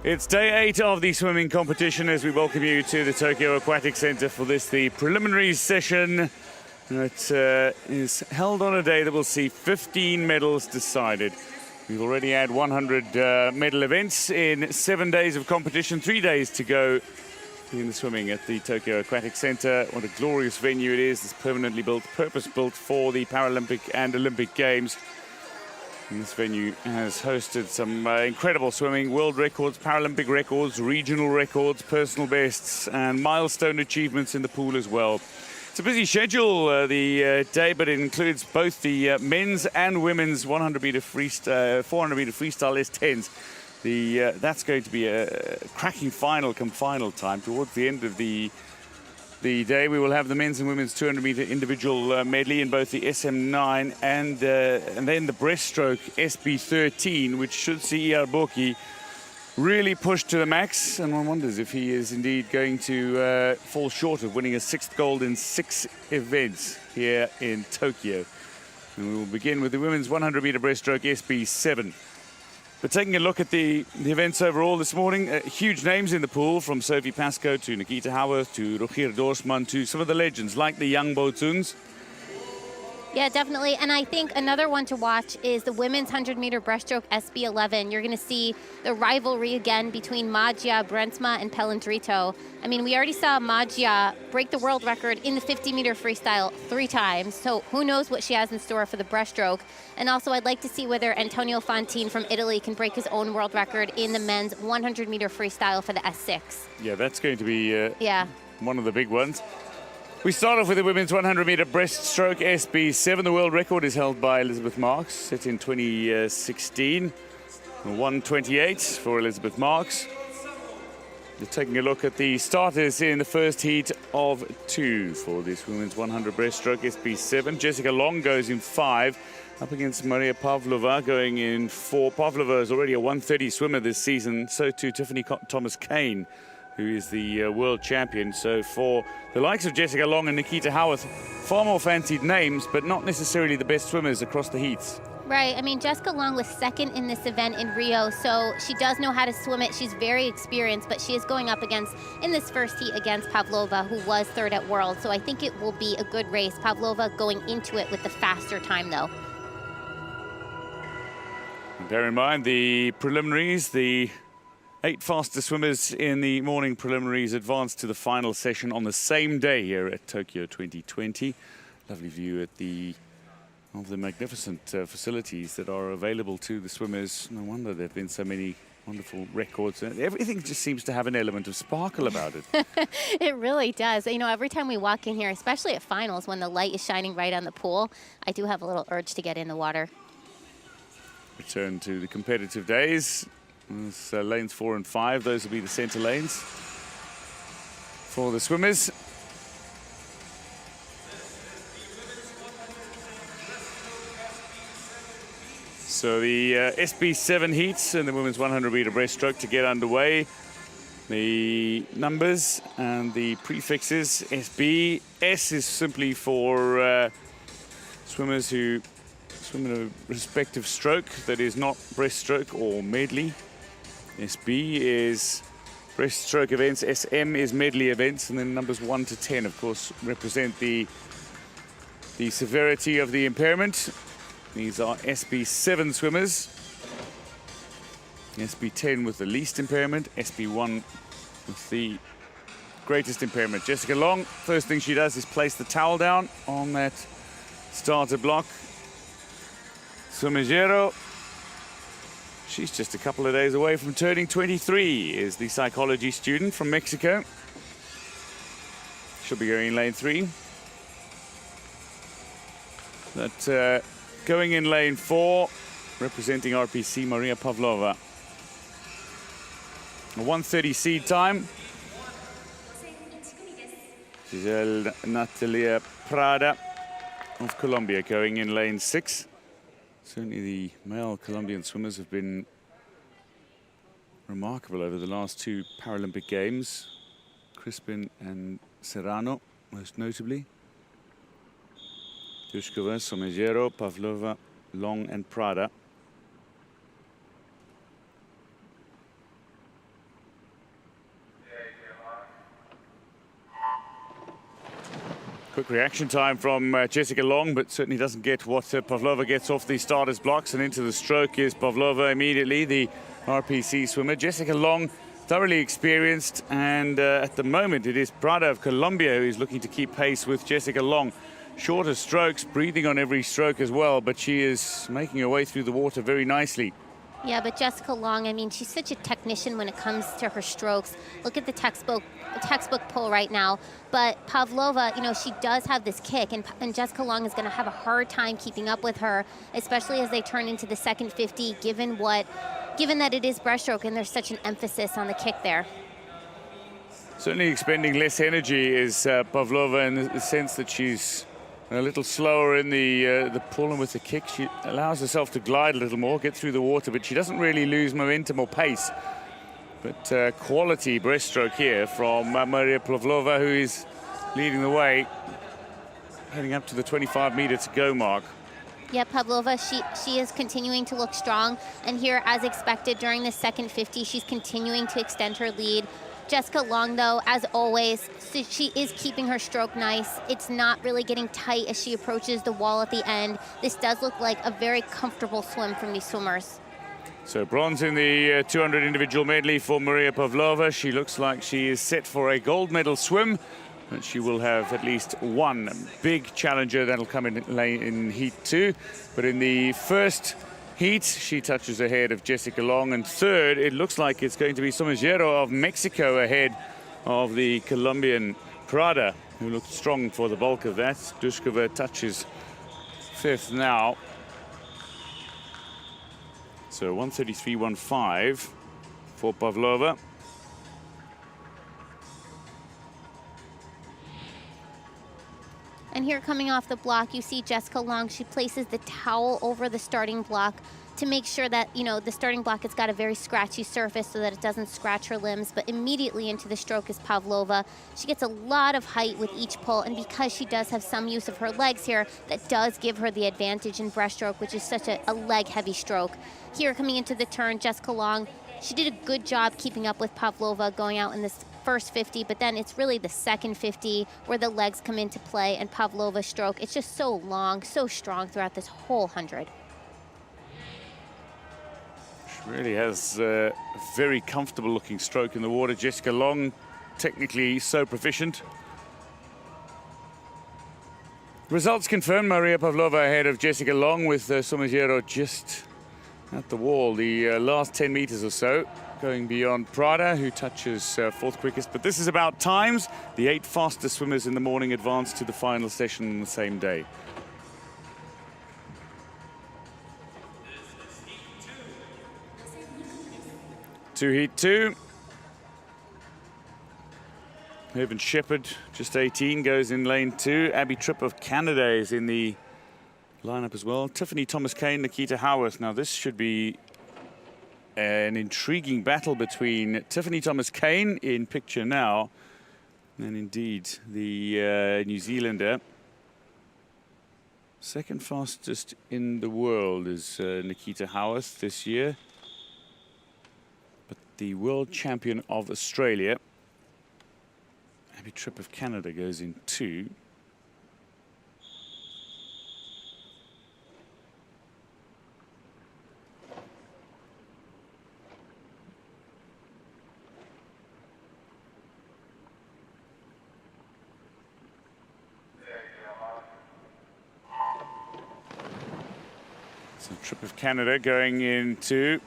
It's day 8 of the swimming competition as we welcome you to the Tokyo Aquatic Center for this, the preliminary session. It is held on a day that will see 15 medals decided. We've already had 100 medal events in 7 days of competition, 3 days to go in the swimming at the Tokyo Aquatic Center. What a glorious venue it is. It's permanently built, purpose-built for the Paralympic and Olympic Games. And this venue has hosted some incredible swimming, world records, Paralympic records, regional records, personal bests, and milestone achievements in the pool as well. It's a busy schedule, the day, but it includes both the men's and women's 100-meter freestyle, 400-meter freestyle S10s. That's going to be a cracking final come final time. Towards the end of the day, we will have the men's and women's 200-meter individual medley in both the SM9 and then the breaststroke SB13, which should see Iarboki really pushed to the max, and one wonders if he is indeed going to fall short of winning a 6th gold in 6 events here in Tokyo. And we will begin with the women's 100-meter breaststroke SB7. But taking a look at the events overall this morning, huge names in the pool, from Sophie Pascoe to Nikita Howarth to Rogier Dorsman to some of the legends like the young Botuns. Yeah, definitely. And I think another one to watch is the women's 100-meter breaststroke SB11. You're going to see the rivalry again between Magia, Brensma, and Pellandrito. I mean, we already saw Magia break the world record in the 50-meter freestyle 3 times. So who knows what she has in store for the breaststroke. And also, I'd like to see whether Antonio Fontine from Italy can break his own world record in the men's 100-meter freestyle for the S6. Yeah, that's going to be one of the big ones. We start off with the women's 100-meter breaststroke SB7. The world record is held by Elizabeth Marks, set in 2016. 1:28 for Elizabeth Marks. We're taking a look at the starters in the first heat of 2 for this women's 100 breaststroke SB7. Jessica Long goes in 5, up against Maria Pavlova going in 4. Pavlova is already a 1:30 swimmer this season, so too Tiffany Thomas-Kane, who is the world champion. So for the likes of Jessica Long and Nikita Howarth, far more fancied names, but not necessarily the best swimmers across the heats. Right. I mean, Jessica Long was 2nd in this event in Rio, so she does know how to swim it. She's very experienced, but she is going up against, in this first heat, against Pavlova, who was 3rd at World. So I think it will be a good race. Pavlova going into it with the faster time, though. And bear in mind the preliminaries, the 8 fastest swimmers in the morning preliminaries advanced to the final session on the same day here at Tokyo 2020. Lovely view of the magnificent facilities that are available to the swimmers. No wonder there have been so many wonderful records. Everything just seems to have an element of sparkle about it. It really does. You know, every time we walk in here, especially at finals when the light is shining right on the pool, I do have a little urge to get in the water. Return to the competitive days. Lanes 4 and 5, those will be the center lanes for the swimmers. So the SB7 heats and the women's 100-meter breaststroke to get underway. The numbers and the prefixes: SB. S is simply for swimmers who swim in a respective stroke that is not breaststroke or medley. SB is breaststroke events, SM is medley events, and then numbers 1 to 10, of course, represent the severity of the impairment. These are SB7 swimmers. SB10 with the least impairment, SB1 with the greatest impairment. Jessica Long, first thing she does is place the towel down on that starter block. Sumigero, she's just a couple of days away from turning 23, is the psychology student from Mexico. She'll be going in lane 3. But going in lane 4, representing RPC, Maria Pavlova. A 1:30 seed time. Giselle Natalia Prada of Colombia going in lane 6. Certainly the male Colombian swimmers have been remarkable over the last 2 Paralympic Games. Crispin and Serrano, most notably. Dushkova, Somegero, Pavlova, Long and Prada. Quick reaction time from Jessica Long, but certainly doesn't get what Pavlova gets off the starter's blocks, and into the stroke is Pavlova immediately, the RPC swimmer. Jessica Long, thoroughly experienced, and at the moment it is Prada of Colombia who is looking to keep pace with Jessica Long. Shorter strokes, breathing on every stroke as well, but she is making her way through the water very nicely. Yeah, but Jessica Long, I mean, she's such a technician when it comes to her strokes. Look at the textbook pull right now. But Pavlova, you know, she does have this kick, and Jessica Long is going to have a hard time keeping up with her, especially as they turn into the second 50, given that it is breaststroke and there's such an emphasis on the kick there. Certainly expending less energy is Pavlova, in the sense that she's a little slower in the pull, and with the kick she allows herself to glide a little more, get through the water, but she doesn't really lose momentum or pace. But quality breaststroke here from Maria Pavlova, who is leading the way, heading up to the 25-meter to go mark. Yeah, Pavlova, she is continuing to look strong, and here, as expected, during the second 50, she's continuing to extend her lead. Jessica Long, though, as always, she is keeping her stroke nice. It's not really getting tight as she approaches the wall at the end. This does look like a very comfortable swim from these swimmers. So bronze in the 200 individual medley for Maria Pavlova. She looks like she is set for a gold medal swim, and she will have at least one big challenger that'll come in heat 2. But in the first heat, she touches ahead of Jessica Long, and third, it looks like it's going to be Somogero of Mexico ahead of the Colombian Prada, who looked strong for the bulk of that. Dushkova touches fifth now. So 1:33.15 for Pavlova. And here, coming off the block, you see Jessica Long. She places the towel over the starting block to make sure that, you know, the starting block has got a very scratchy surface so that it doesn't scratch her limbs. But immediately into the stroke is Pavlova. She gets a lot of height with each pull, and because she does have some use of her legs here, that does give her the advantage in breaststroke, which is such a leg-heavy stroke. Here, coming into the turn, Jessica Long, she did a good job keeping up with Pavlova going out in this first 50, but then it's really the second 50 where the legs come into play, and Pavlova's stroke, it's just so long, so strong throughout this whole 100. She really has a very comfortable looking stroke in the water. Jessica Long, technically so proficient. Results confirm Maria Pavlova ahead of Jessica Long, with Somogero just at the wall. The last 10 meters or so going beyond Prada, who touches fourth quickest. But this is about times. The 8 fastest swimmers in the morning advance to the final session on the same day. To heat 2. Irvin Shepherd, just 18, goes in lane 2. Abby Tripp of Canada is in the lineup as well. Tiffany Thomas-Kane, Nikita Howarth. Now this should be an intriguing battle between Tiffany Thomas-Kane in picture now, and indeed the New Zealander. Second fastest in the world is Nikita Howarth this year. But the world champion of Australia, Abby Tripp of Canada, goes in 2. So Tripp of Canada going in 2.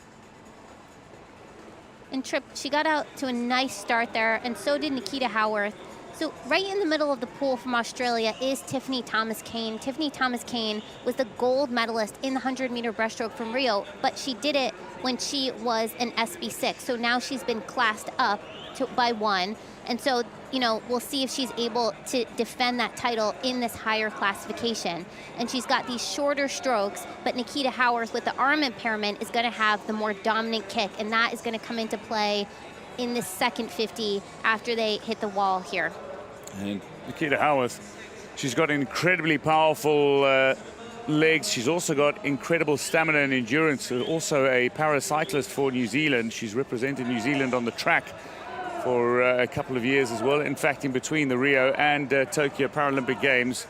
And Tripp, she got out to a nice start there, and so did Nikita Howarth. So right in the middle of the pool from Australia is Tiffany Thomas-Kane. Tiffany Thomas-Kane was the gold medalist in the 100-meter breaststroke from Rio, but she did it when she was an SB6. So now she's been classed up by 1. And so, you know, we'll see if she's able to defend that title in this higher classification. And she's got these shorter strokes, but Nikita Howarth, with the arm impairment, is going to have the more dominant kick, and that is going to come into play in this second 50 after they hit the wall here. And Nikita Howarth, she's got incredibly powerful legs. She's also got incredible stamina and endurance. Also a paracyclist for New Zealand. She's represented New Zealand on the track for a couple of years as well. In fact, in between the Rio and Tokyo Paralympic Games.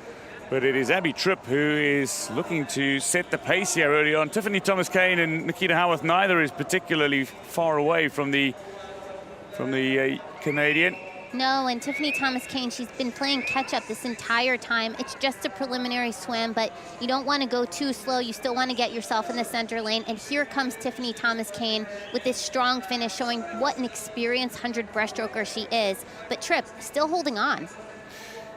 But it is Abby Tripp who is looking to set the pace here early on. Tiffany Thomas-Kane and Nikita Howarth, neither is particularly far away from the Canadian. No, and Tiffany Thomas-Kane, she's been playing catch-up this entire time. It's just a preliminary swim, but you don't want to go too slow. You still want to get yourself in the center lane. And here comes Tiffany Thomas-Kane with this strong finish, showing what an experienced 100 breaststroker she is. But Tripp still holding on.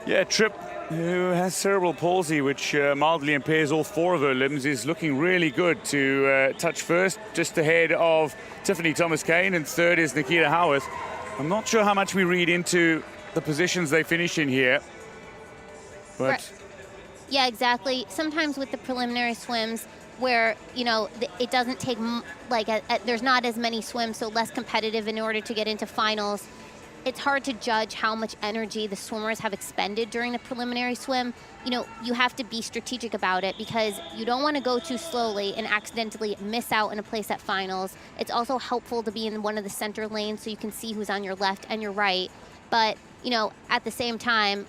Yeah, Tripp, who has cerebral palsy, which mildly impairs all 4 of her limbs, is looking really good to touch first, just ahead of Tiffany Thomas-Kane, and third is Nikita Howarth. I'm not sure how much we read into the positions they finish in here, but... Right. Yeah, exactly. Sometimes with the preliminary swims where, you know, it doesn't take, there's not as many swims, so less competitive in order to get into finals. It's hard to judge how much energy the swimmers have expended during the preliminary swim. You know, you have to be strategic about it because you don't want to go too slowly and accidentally miss out in a place at finals. It's also helpful to be in one of the center lanes so you can see who's on your left and your right. But, you know, at the same time,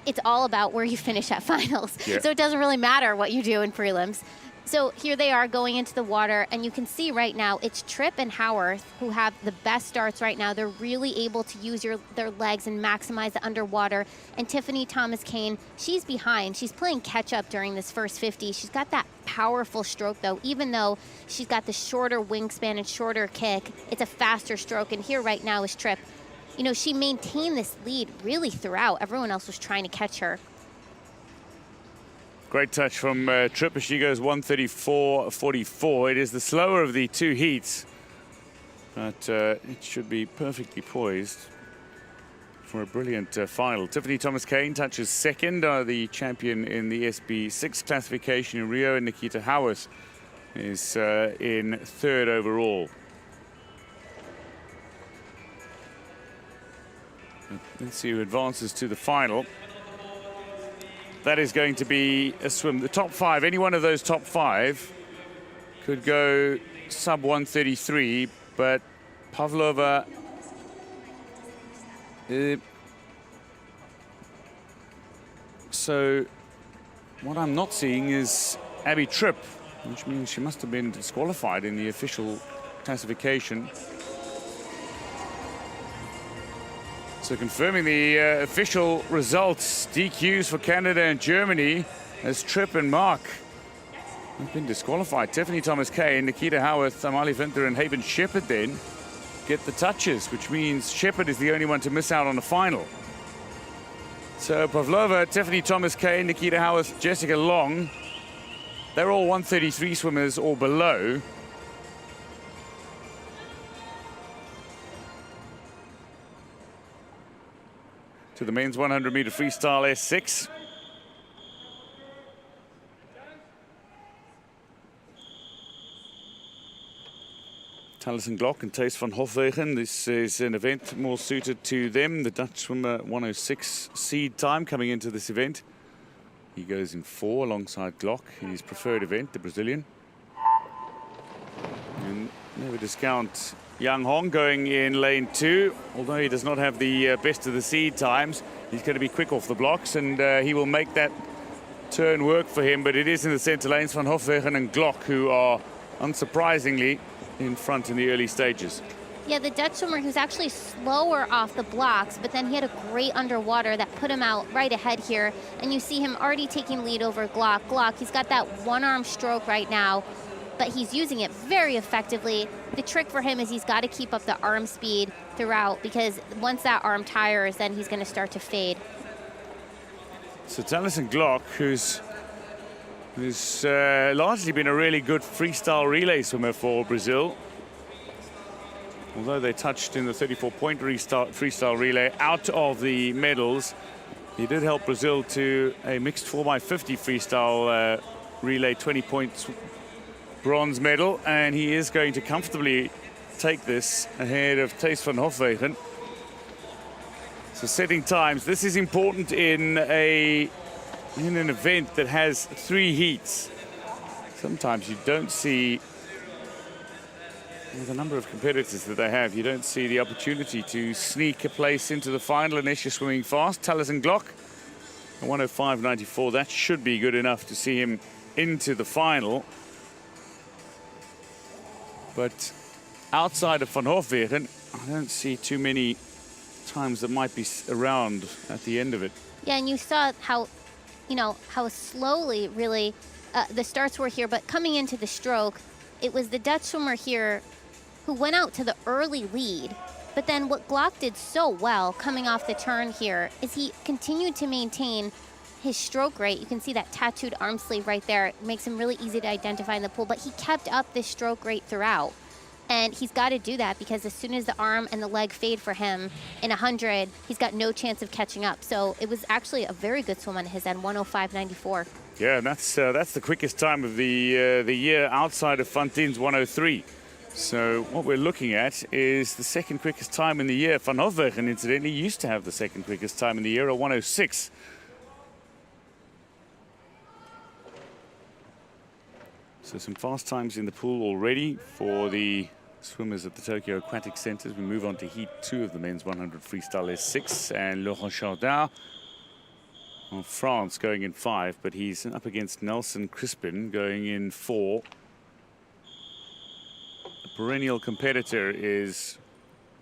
it's all about where you finish at finals. Yeah. So it doesn't really matter what you do in prelims. So here they are going into the water, and you can see right now it's Tripp and Howarth who have the best starts right now. They're really able to use their legs and maximize the underwater. And Tiffany Thomas-Kane, she's behind. She's playing catch-up during this first 50. She's got that powerful stroke, though. Even though she's got the shorter wingspan and shorter kick, it's a faster stroke. And here right now is Tripp. You know, she maintained this lead really throughout. Everyone else was trying to catch her. Great touch from Tripp as she goes 1:34.44. It is the slower of the 2 heats, but it should be perfectly poised for a brilliant final. Tiffany Thomas-Kane touches second, the champion in the SB6 classification in Rio, and Nikita Howarth is in third overall. Let's see who advances to the final. That is going to be a swim. The top 5, any one of those top 5 could go sub 1:33, but Pavlova so what I'm not seeing is Abby Tripp, which means she must have been disqualified in the official classification. So confirming the official results, DQs for Canada and Germany as Tripp and Mark have been disqualified. Tiffany Thomas-Kane, Nikita Howarth, Amalie Vinther and Haben Shepherd then get the touches, which means Shepherd is the only one to miss out on the final. So Pavlova, Tiffany Thomas-Kane, Nikita Howarth, Jessica Long, they're all 1:33 swimmers or below. To the men's 100-meter freestyle S6. Taliesin Glock and Thijs van Hofwegen. This is an event more suited to them. The Dutch swimmer 1:06 seed time coming into this event. He goes in 4 alongside Glock in his preferred event, the Brazilian. And never discount Yang Hong going in lane 2. Although he does not have the best of the seed times, he's going to be quick off the blocks, and he will make that turn work for him. But it is in the center lanes, Van Hofwegen and Glock, who are unsurprisingly in front in the early stages. Yeah, the Dutch swimmer who's actually slower off the blocks, but then he had a great underwater that put him out right ahead here. And you see him already taking lead over Glock. Glock, he's got that one-arm stroke right now, but he's using it very effectively. The trick for him is he's got to keep up the arm speed throughout, because once that arm tires, then he's going to start to fade. So Taliesin Glock, who's largely been a really good freestyle relay swimmer for Brazil. Although they touched in the 34-point freestyle relay out of the medals, he did help Brazil to a mixed 4x50 freestyle relay 20-point bronze medal, and he is going to comfortably take this ahead of Thijs van Hofwegen. So setting times, this is important in an event that has 3 heats. Sometimes you don't see with a number of competitors that they have, you don't see the opportunity to sneak a place into the final unless you're swimming fast. Taliesin Glock, 105.94, that should be good enough to see him into the final. But outside of Van Hofwegen, I don't see too many times that might be around at the end of it. Yeah, and you saw how, how slowly really the starts were here, but coming into the stroke, it was the Dutch swimmer here who went out to the early lead. But then what Glock did so well coming off the turn here is he continued to maintain his stroke rate. You can see that tattooed arm sleeve right there. It makes him really easy to identify in the pool, but he kept up this stroke rate throughout. And he's got to do that because as soon as the arm and the leg fade for him in 100, he's got no chance of catching up. So it was actually a very good swim on his end, 105.94. Yeah, that's the quickest time of the year outside of Fantin's 103. So what we're looking at is the second quickest time in the year. Van Hofwegen, incidentally, used to have the second quickest time in the year, a 106. So some fast times in the pool already for the swimmers at the Tokyo Aquatic Centres. We move on to Heat 2 of the men's 100 freestyle S6, and Laurent Chardin of France going in 5, but he's up against Nelson Crispin going in 4. A perennial competitor is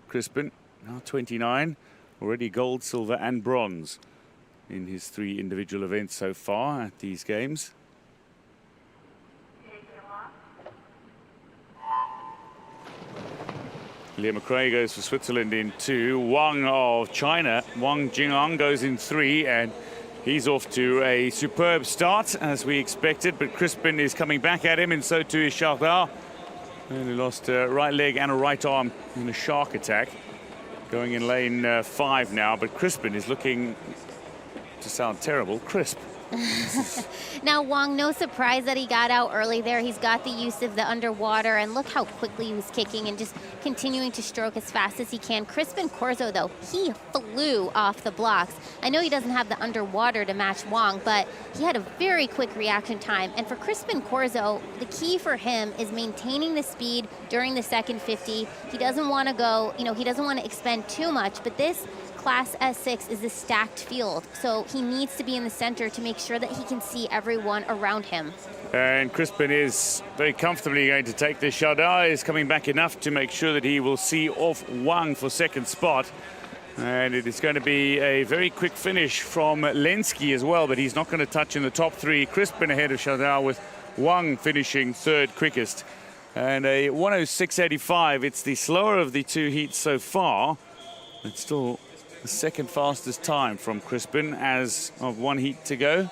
Crispin, now 29, already gold, silver and bronze in his 3 individual events so far at these games. Liam McRae goes for Switzerland in 2. Wang of China, Wang Jing'an goes in 3, and he's off to a superb start as we expected, but Crispin is coming back at him, and so too is Chardin. And he lost a right leg and a right arm in a shark attack. Going in lane 5 now, but Crispin is looking, to sound terrible, crisp. Now Wang, no surprise that he got out early there. He's got the use of the underwater, and look how quickly he was kicking and just continuing to stroke as fast as he can. Crispin Corzo, though, he flew off the blocks. I know he doesn't have the underwater to match Wang, but he had a very quick reaction time. And for Crispin Corzo, the key for him is maintaining the speed during the second 50. He doesn't want to go, he doesn't want to expend too much, but this Class S6 is a stacked field, so he needs to be in the center to make sure that he can see everyone around him. And Crispin is very comfortably going to take this. Chardin is coming back enough to make sure that he will see off Wang for second spot. And it is going to be a very quick finish from Lenski as well, but he's not going to touch in the top 3. Crispin ahead of Chardin with Wang finishing third quickest. And a 106.85. It's the slower of the 2 heats so far. It's still the second fastest time from Crispin as of 1 heat to go.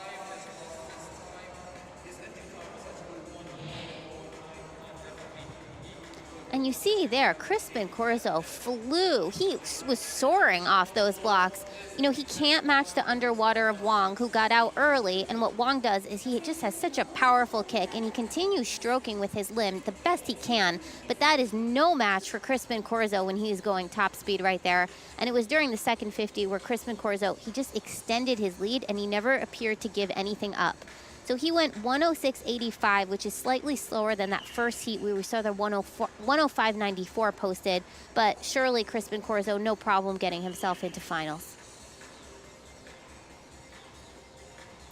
And you see there, Crispin Corzo flew. He was soaring off those blocks. He can't match the underwater of Wang, who got out early. And what Wang does is he just has such a powerful kick, and he continues stroking with his limb the best he can. But that is no match for Crispin Corzo when he's going top speed right there. And it was during the second 50 where Crispin Corzo, he just extended his lead, and he never appeared to give anything up. So he went 106.85, which is slightly slower than that first heat where we saw the 105.94 posted. But surely Crispin Corzo, no problem getting himself into finals.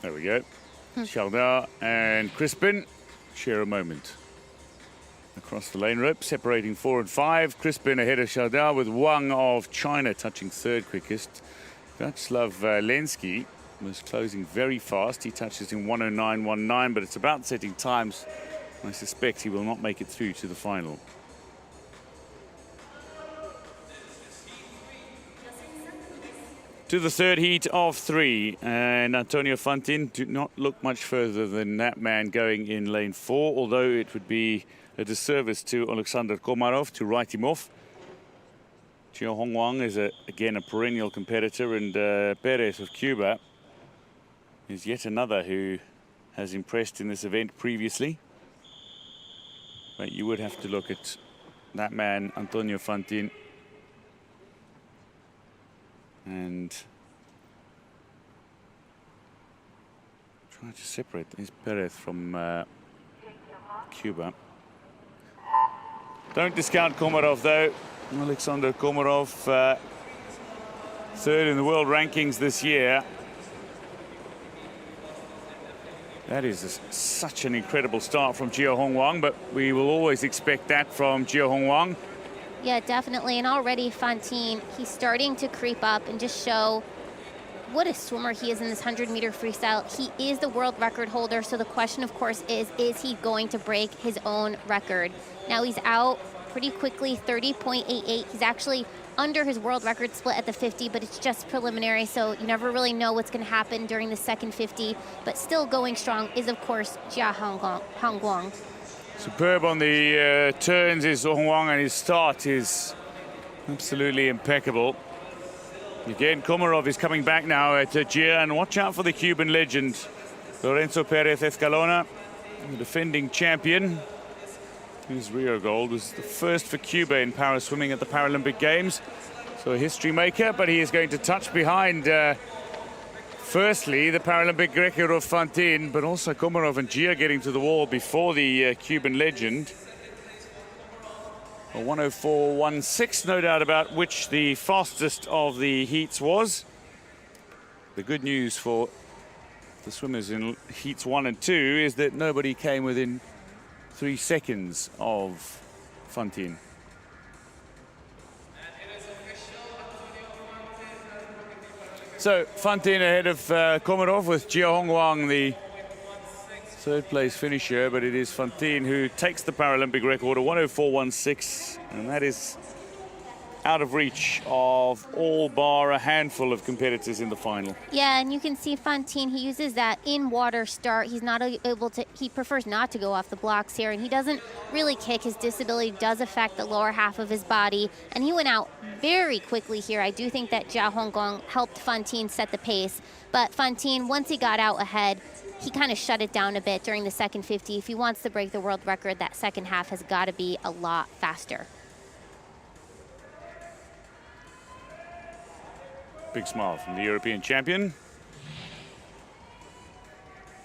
There we go. Chardin and Crispin share a moment. Across the lane rope, separating 4 and 5. Crispin ahead of Chardin with Wang of China touching third quickest. Václav Lenski was closing very fast. He touches in 109.19, but it's about setting times. I suspect he will not make it through to the final. To the third heat of 3, and Antonio Fantin do not look much further than that man going in lane 4, although it would be a disservice to Alexander Komarov to write him off. Chio Hong Wang is again a perennial competitor, and Perez of Cuba is yet another who has impressed in this event previously. But you would have to look at that man, Antonio Fantin, and try to separate his Perez from Cuba. Don't discount Komarov, though. Alexander Komarov, third in the world rankings this year. That is such an incredible start from Jia Hongwang, but we will always expect that from Jia Hongwang. Yeah, definitely. And already Fontaine, he's starting to creep up and just show what a swimmer he is in this 100-meter freestyle. He is the world record holder, so the question, of course, is he going to break his own record? Now he's out pretty quickly, 30.88. He's actually under his world record split at the 50, but it's just preliminary, so you never really know what's going to happen during the second 50. But still going strong is, of course, Jia Hongwang. Superb on the turns is Hongwang, and his start is absolutely impeccable. Again, Komarov is coming back now at Jia, and watch out for the Cuban legend, Lorenzo Perez Escalona, the defending champion. His Rio gold was the first for Cuba in para swimming at the Paralympic Games. So a history maker, but he is going to touch behind, firstly, the Paralympic record of Fontaine, but also Komarov and Jia getting to the wall before the Cuban legend. A 104.16, no doubt about which the fastest of the heats was. The good news for the swimmers in heats 1 and 2 is that nobody came within 3 seconds of Fontaine. So Fontaine ahead of Komarov, with Jia Hongwang the third place finisher, but it is Fontaine who takes the Paralympic record, a 104.16, and that is out of reach of all bar a handful of competitors in the final. Yeah, and you can see Fontaine, he uses that in-water start. He's not able to, he prefers not to go off the blocks here, and he doesn't really kick. His disability does affect the lower half of his body, and he went out very quickly here. I do think that Jia Hongwang helped Fontaine set the pace, but Fontaine, once he got out ahead, he kind of shut it down a bit during the second 50. If he wants to break the world record, that second half has got to be a lot faster. Big smile from the European champion.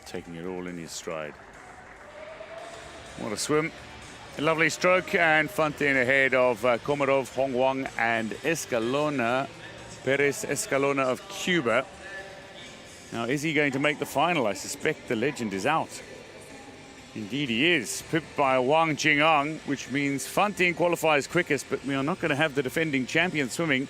Taking it all in his stride. What a swim. A lovely stroke, and Fontaine ahead of Komarov, Hongwang, and Escalona, Perez Escalona of Cuba. Now, is he going to make the final? I suspect the legend is out. Indeed he is, pipped by Wang Jing'ang, which means Fontaine qualifies quickest, but we are not going to have the defending champion swimming.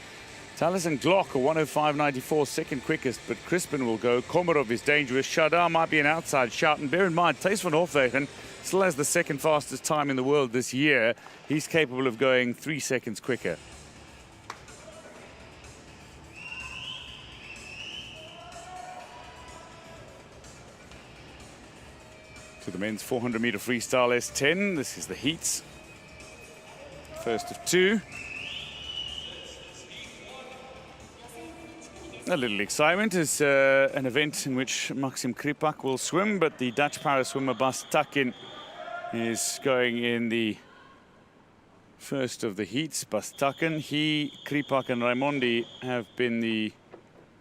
Taliesin Glock, a 105.94, second quickest, but Crispin will go. Komarov is dangerous. Chardin might be an outside shot, and bear in mind, Thijs van Hofwegen still has the second fastest time in the world this year. He's capable of going 3 seconds quicker. To the men's 400-meter freestyle S10. This is the heats. First of 2. A little excitement as an event in which Maxim Kripak will swim, but the Dutch para-swimmer Bas Takin is going in the first of the heats. Bas Takin, he, Kripak and Raimondi have been the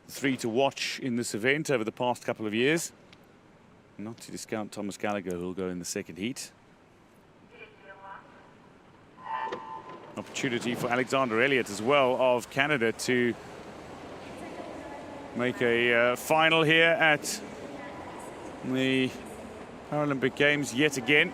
3 to watch in this event over the past couple of years. Not to discount Thomas Gallagher, who will go in the second heat. Opportunity for Alexander Elliott as well of Canada to make a final here at the Paralympic Games yet again.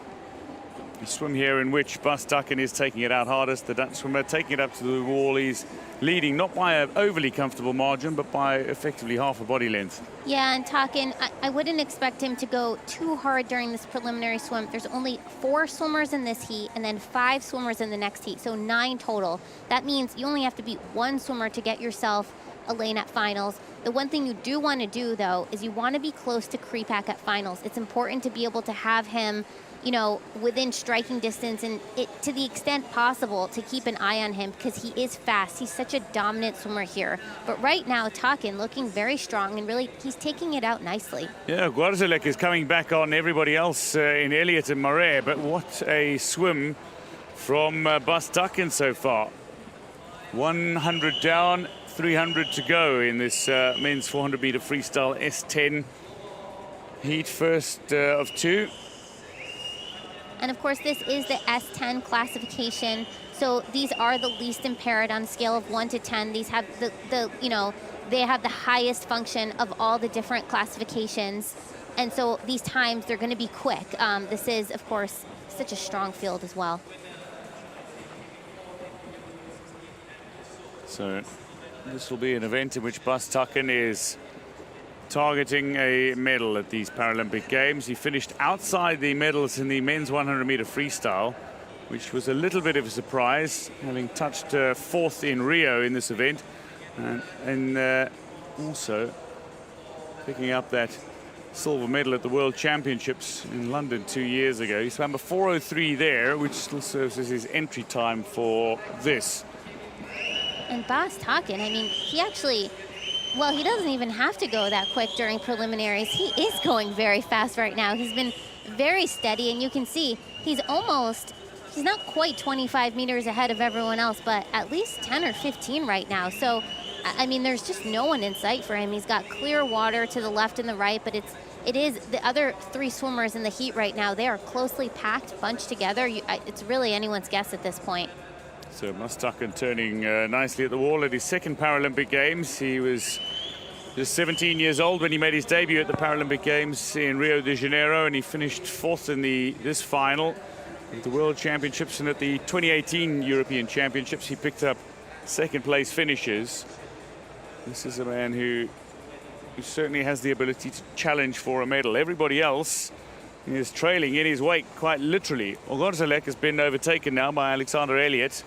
A swim here in which Bas Takin is taking it out hardest. The Dutch swimmer taking it up to the wall. He's leading not by an overly comfortable margin, but by effectively half a body length. Yeah, and Takin, I wouldn't expect him to go too hard during this preliminary swim. There's only 4 swimmers in this heat and then 5 swimmers in the next heat, so 9 total. That means you only have to beat 1 swimmer to get yourself a lane at finals. The one thing you do want to do, though, is you want to be close to Kripak at finals. It's important to be able to have him, you know, within striking distance, and to the extent possible to keep an eye on him, because he is fast. He's such a dominant swimmer here. But right now, Takin looking very strong, and really he's taking it out nicely. Yeah, Gwarzelek is coming back on everybody else in Elliott and Murray, but what a swim from Bas Takin so far. 100 down, 300 to go in this men's 400-meter freestyle S10 heat, first of 2. And of course, this is the S10 classification. So these are the least impaired on a scale of 1 to 10. These have they have the highest function of all the different classifications. And so these times, they're going to be quick. This is, of course, such a strong field as well. So this will be an event in which Bas Tucken is targeting a medal at these Paralympic Games. He finished outside the medals in the men's 100-meter freestyle, which was a little bit of a surprise, having touched fourth in Rio in this event, and also picking up that silver medal at the World Championships in London 2 years ago. He swam a 4:03 there, which still serves as his entry time for this. And Bas Tucken, I mean, he actually, well, he doesn't even have to go that quick during preliminaries. He is going very fast right now. He's been very steady, and you can see he's not quite 25 meters ahead of everyone else, but at least 10 or 15 right now. So, I mean, there's just no one in sight for him. He's got clear water to the left and the right, but it is the other three swimmers in the heat right now. They are closely packed, bunched together. It's really anyone's guess at this point. So Bas Tucken turning nicely at the wall at his second Paralympic Games. He was just 17 years old when he made his debut at the Paralympic Games in Rio de Janeiro, and he finished fourth in this final at the World Championships, and at the 2018 European Championships he picked up second place finishes. This is a man who certainly has the ability to challenge for a medal. Everybody else is trailing in his wake, quite literally. Ogorzelek has been overtaken now by Alexander Elliott.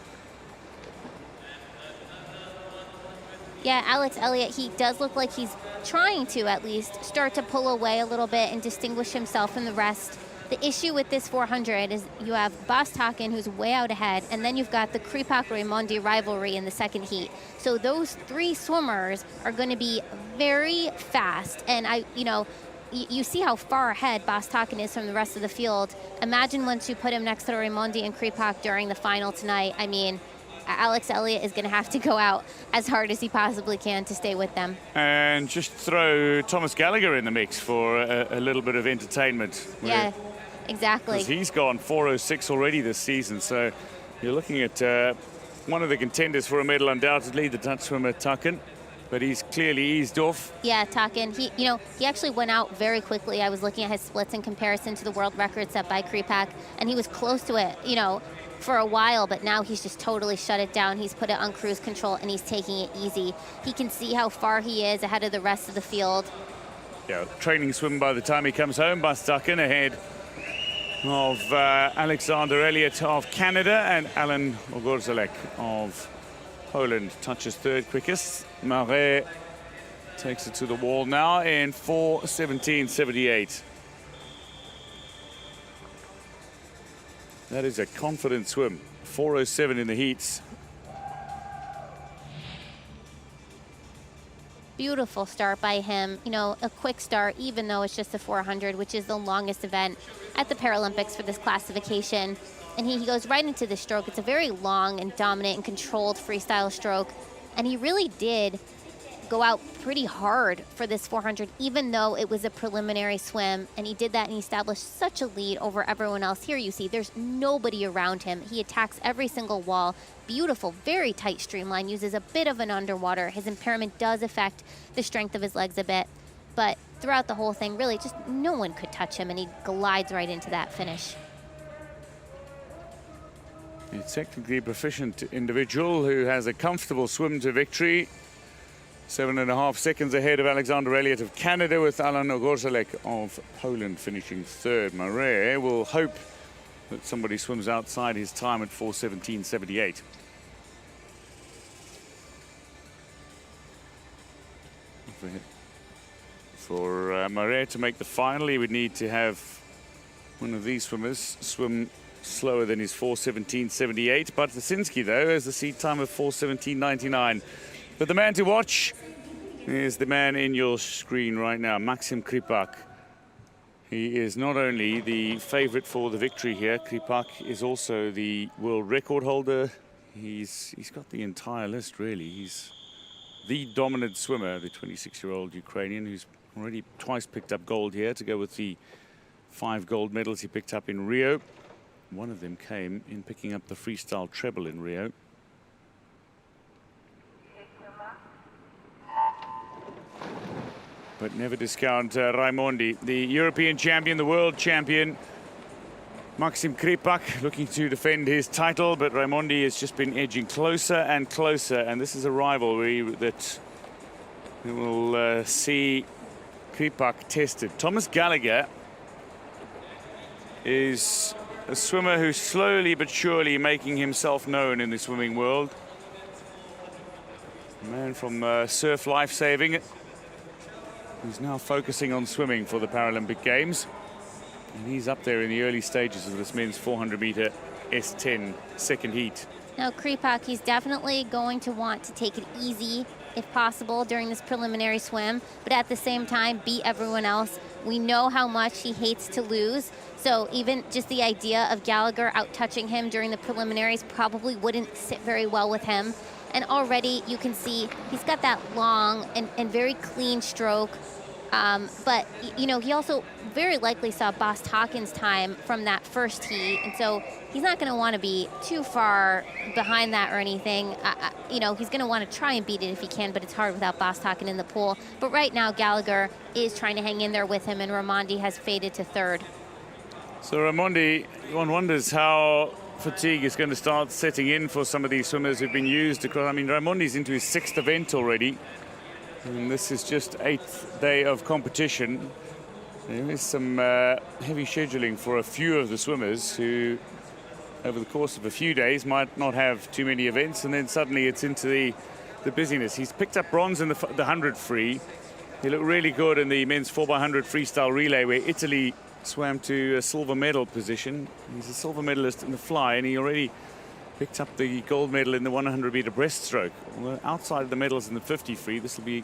Yeah, Alex Elliott, he does look like he's trying to at least start to pull away a little bit and distinguish himself from the rest. The issue with this 400 is you have Bas Tucken, who's way out ahead, and then you've got the Kripak-Raimondi rivalry in the second heat. So those three swimmers are going to be very fast. And you see how far ahead Bas Tucken is from the rest of the field. Imagine once you put him next to Raimondi and Kripak during the final tonight. I mean, Alex Elliott is going to have to go out as hard as he possibly can to stay with them. And just throw Thomas Gallagher in the mix for a little bit of entertainment. Yeah, exactly. Because he's gone 4:06 already this season. So you're looking at one of the contenders for a medal, undoubtedly, the Dutch swimmer Tucken. But he's clearly eased off. Yeah, Tucken, he actually went out very quickly. I was looking at his splits in comparison to the world record set by Kripak, and he was close to it, for a while, but now he's just totally shut it down. He's put it on cruise control, and he's taking it easy. He can see how far he is ahead of the rest of the field. Yeah, training swim by the time he comes home. Bas Tucken ahead of Alexander Elliott of Canada, and Alan Ogorzelek of Poland touches third quickest. Marais takes it to the wall now in 4:17.78. That is a confident swim. 4:07 in the heats. Beautiful start by him. A quick start, even though it's just a 400, which is the longest event at the Paralympics for this classification. And he goes right into the stroke. It's a very long and dominant and controlled freestyle stroke. And he really did go out pretty hard for this 400, even though it was a preliminary swim. And he did that, and he established such a lead over everyone else. Here you see there's nobody around him. He attacks every single wall. Beautiful, very tight streamline, uses a bit of an underwater. His impairment does affect the strength of his legs a bit. But throughout the whole thing, really just no one could touch him, and he glides right into that finish. A technically proficient individual who has a comfortable swim to victory. 7.5 seconds ahead of Alexander Elliott of Canada, with Alan Ogorzelek of Poland finishing third. Marais will hope that somebody swims outside his time at 4:17.78. For Marais to make the final, he would need to have one of these swimmers swim slower than his 4:17.78. But Wasinski, though, has the seed time of 4:17.99. But the man to watch is the man in your screen right now, Maxim Kripak. He is not only the favorite for the victory here. Kripak is also the world record holder. He's got the entire list, really. He's the dominant swimmer, the 26-year-old Ukrainian, who's already twice picked up gold here to go with the 5 gold medals he picked up in Rio. one of them came in picking up the freestyle treble in Rio. But never discount Raimondi, the European champion, the world champion. Maxim Kripak looking to defend his title, but Raimondi has just been edging closer and closer, and this is a rivalry that will see Kripak tested. Thomas Gallagher is a swimmer who's slowly but surely making himself known in the swimming world. A man from surf lifesaving, who's now focusing on swimming for the Paralympic Games. And he's up there in the early stages of this men's 400-meter S10 second heat. Now, Kripak, he's definitely going to want to take it easy, if possible, during this preliminary swim, but at the same time, beat everyone else. We know how much he hates to lose, so even just the idea of Gallagher out-touching him during the preliminaries probably wouldn't sit very well with him. And already you can see he's got that long and very clean stroke. But, you know, he also very likely saw Boss Hawkins' time from that first heat, and so he's not going to want to be too far behind that or anything. You know, he's going to want to try and beat it if he can, but it's hard without Boss Hawkins in the pool. But right now, Gallagher is trying to hang in there with him, and Raimondi has faded to third. So Raimondi, one wonders how fatigue is going to start setting in for some of these swimmers who've been used across. I mean, Raimondi's into his 6th event already. And this is just 8th day of competition. There is some heavy scheduling for a few of the swimmers who, over the course of a few days, might not have too many events, and then suddenly it's into the busyness. He's picked up bronze in the 100 free. He looked really good in the men's 4x100 freestyle relay, where Italy swam to a silver medal position. He's a silver medalist in the fly, and he already picked up the gold medal in the 100-meter breaststroke. Although outside of the medals in the 50 free, this will be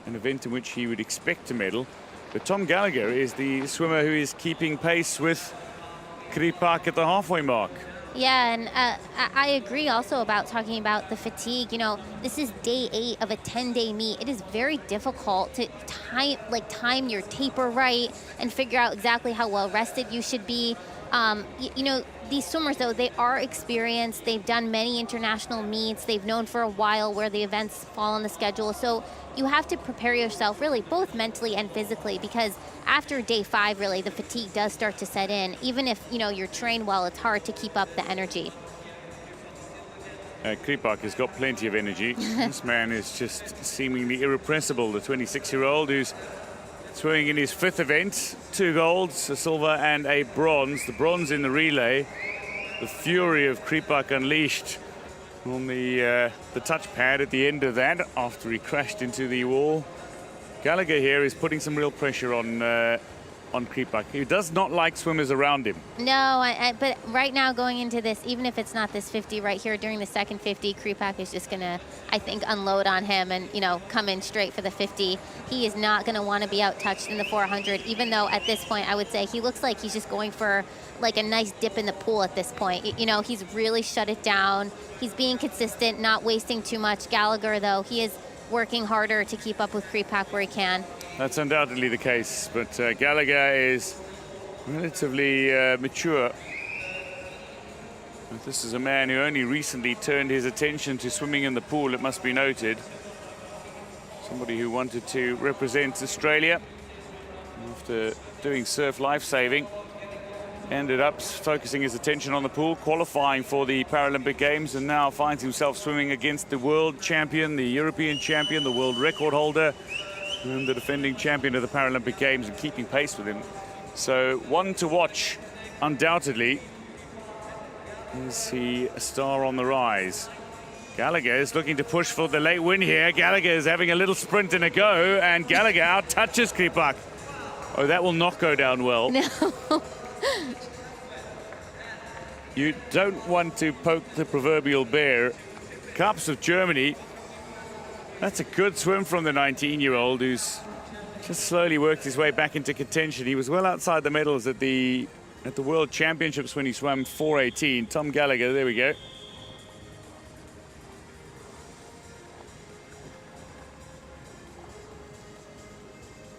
an event in which he would expect to medal. But Tom Gallagher is the swimmer who is keeping pace with Kripak at the halfway mark. Yeah, and I agree also about talking about the fatigue. You know, this is day 8 of a 10-day meet. It is very difficult to time your taper right and figure out exactly how well rested you should be. You know, these swimmers, though, they are experienced. They've done many international meets. They've known for a while where the events fall on the schedule. So you have to prepare yourself really both mentally and physically, because after day 5, really, the fatigue does start to set in. Even if, you know, you're trained well, it's hard to keep up the energy. Kripak has got plenty of energy. This man is just seemingly irrepressible, the 26-year-old who's swimming in his 5th event, 2 golds, a silver and a bronze. The bronze in the relay. The fury of Kripak unleashed on the touchpad at the end of that after he crashed into the wall. Gallagher here is putting some real pressure on Kripak. He does not like swimmers around him. No, but right now going into this, even if it's not this 50 right here during the second 50, Kripak is just going to, I think, unload on him and, you know, come in straight for the 50. He is not going to want to be out-touched in the 400, even though at this point I would say he looks like he's just going for like a nice dip in the pool at this point. You know, he's really shut it down. He's being consistent, not wasting too much. Gallagher, though, he is working harder to keep up with Kripak where he can. That's undoubtedly the case, but Gallagher is relatively mature. But this is a man who only recently turned his attention to swimming in the pool, it must be noted. Somebody who wanted to represent Australia after doing surf lifesaving. Ended up focusing his attention on the pool, qualifying for the Paralympic Games, and now finds himself swimming against the world champion, the European champion, the world record holder, and the defending champion of the Paralympic Games, and keeping pace with him. So one to watch, undoubtedly. Is he a star on the rise? Gallagher is looking to push for the late win here. Gallagher is having a little sprint and a go, and Gallagher out-touches Kripak. Oh, that will not go down well. No. You don't want to poke the proverbial bear. Cups of Germany. That's a good swim from the 19-year-old who's just slowly worked his way back into contention. He was well outside the medals at the World Championships when he swam 4:18. Tom Gallagher, there we go.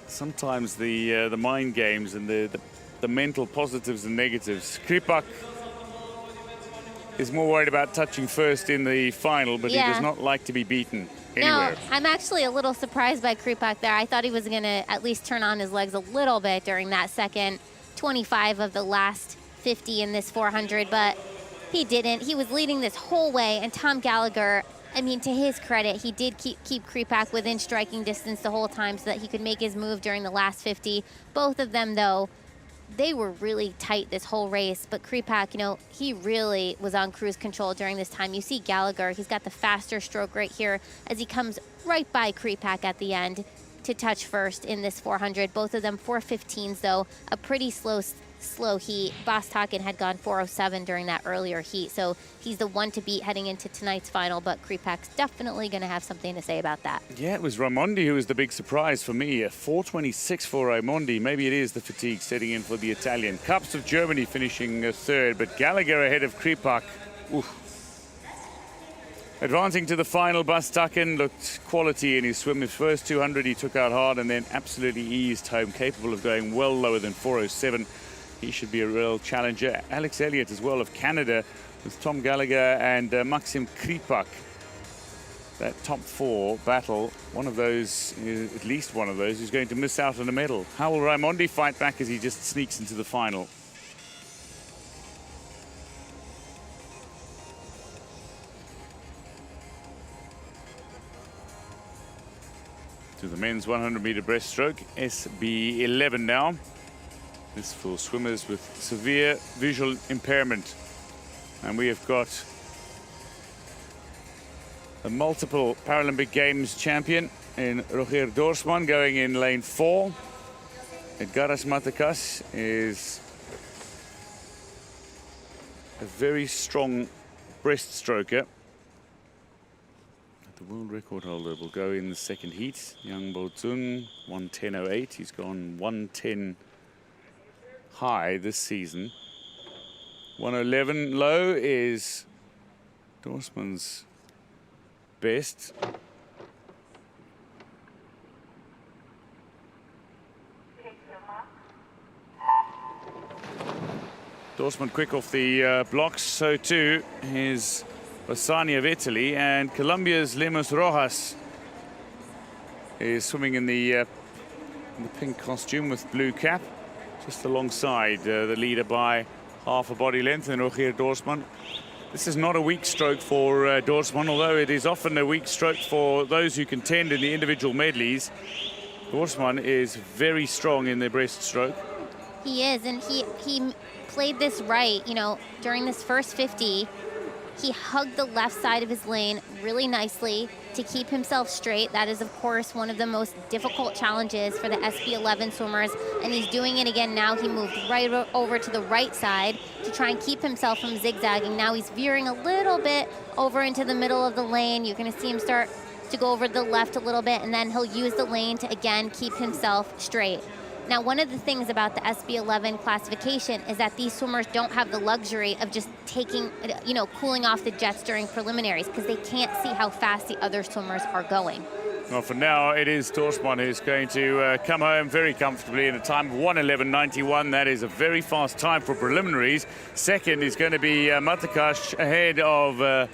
Sometimes the mind games and the mental positives and negatives. Kripak is more worried about touching first in the final, but he does not like to be beaten anywhere. No, I'm actually a little surprised by Kripak there. I thought he was going to at least turn on his legs a little bit during that second 25 of the last 50 in this 400, but he didn't. He was leading this whole way, and Tom Gallagher, I mean, to his credit, he did keep Kripak within striking distance the whole time so that he could make his move during the last 50. Both of them, though, they were really tight this whole race, but Kripak, you know, he really was on cruise control during this time. You see Gallagher, he's got the faster stroke right here as he comes right by Kripak at the end to touch first in this 400. Both of them 4:15s, though, a pretty slow heat. Bostocken had gone 4:07 during that earlier heat, so he's the one to beat heading into tonight's final, but Kripak's definitely going to have something to say about that. Yeah, it was Raimondi who was the big surprise for me. 4:26 for Raimondi. Maybe it is the fatigue setting in for the Italian. Cups of Germany finishing third, but Gallagher ahead of Kripak. Oof. Advancing to the final, Bostocken looked quality in his swim. His first 200 he took out hard and then absolutely eased home, capable of going well lower than 4:07. He should be a real challenger. Alex Elliott as well of Canada with Tom Gallagher and Maxim Kripak. That top four battle, one of those, at least one of those, is going to miss out on a medal. How will Raimondi fight back as he just sneaks into the final? To the men's 100-meter breaststroke, SB11 now. This for swimmers with severe visual impairment. And we have got a multiple Paralympic Games champion in Roger Dorsman going in lane 4. Edgaras Matakas is a very strong breaststroker. The world record holder will go in the second heat. Yang Bo-Tsung, 1:10.08. He's gone 1:10 high this season. 1:11 low is Dorsman's best. Dorsman quick off the blocks, so too is Bassani of Italy, and Colombia's Lemos Rojas is swimming in the pink costume with blue cap, just alongside the leader by half a body length, and Roger Dorsman. This is not a weak stroke for Dorsman, although it is often a weak stroke for those who contend in the individual medleys. Dorsman is very strong in the breaststroke. He is, and he played this right, you know, during this first 50. He hugged the left side of his lane really nicely to keep himself straight. That is, of course, one of the most difficult challenges for the SB11 swimmers, and he's doing it again now. He moved right over to the right side to try and keep himself from zigzagging. Now he's veering a little bit over into the middle of the lane. You're going to see him start to go over to the left a little bit, and then he'll use the lane to, again, keep himself straight. Now, one of the things about the SB11 classification is that these swimmers don't have the luxury of just taking, you know, cooling off the jets during preliminaries because they can't see how fast the other swimmers are going. Well, for now, it is Dorsman who's going to come home very comfortably in a time of 1:11.91. That is a very fast time for preliminaries. Second is going to be Matakas ahead of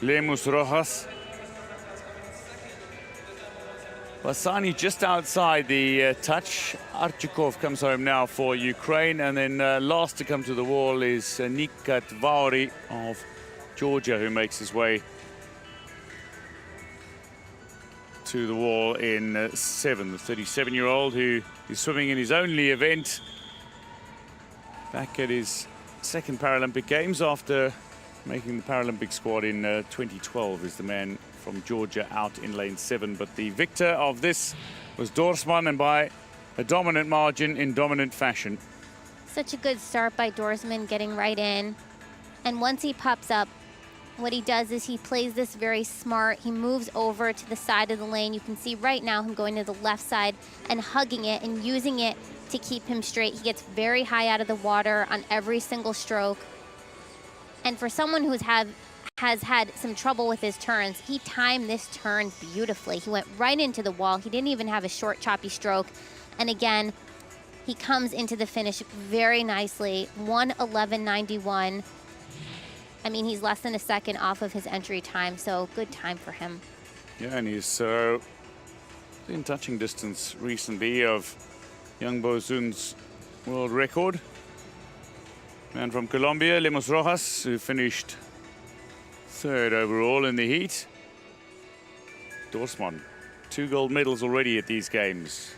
Lemos Rojas. Bassani just outside the touch. Archikov comes home now for Ukraine, and then last to come to the wall is Nikat Vauri of Georgia, who makes his way to the wall in 7. The 37-year-old who is swimming in his only event back at his second Paralympic Games after making the Paralympic squad in 2012 is the man from Georgia out in lane 7. But the victor of this was Dorsman, and by a dominant margin in dominant fashion. Such a good start by Dorsman, getting right in. And once he pops up, what he does is he plays this very smart. He moves over to the side of the lane. You can see right now him going to the left side and hugging it and using it to keep him straight. He gets very high out of the water on every single stroke. And for someone who's has had some trouble with his turns, he timed this turn beautifully. He went right into the wall. He didn't even have a short, choppy stroke. And again, he comes into the finish very nicely, 1:11.91. I mean, he's less than a second off of his entry time, so good time for him. Yeah, and he's in touching distance recently of Yang Bozun's world record. Man from Colombia, Lemos Rojas, who finished 3rd overall in the heat. Dorsman, 2 gold medals already at these games.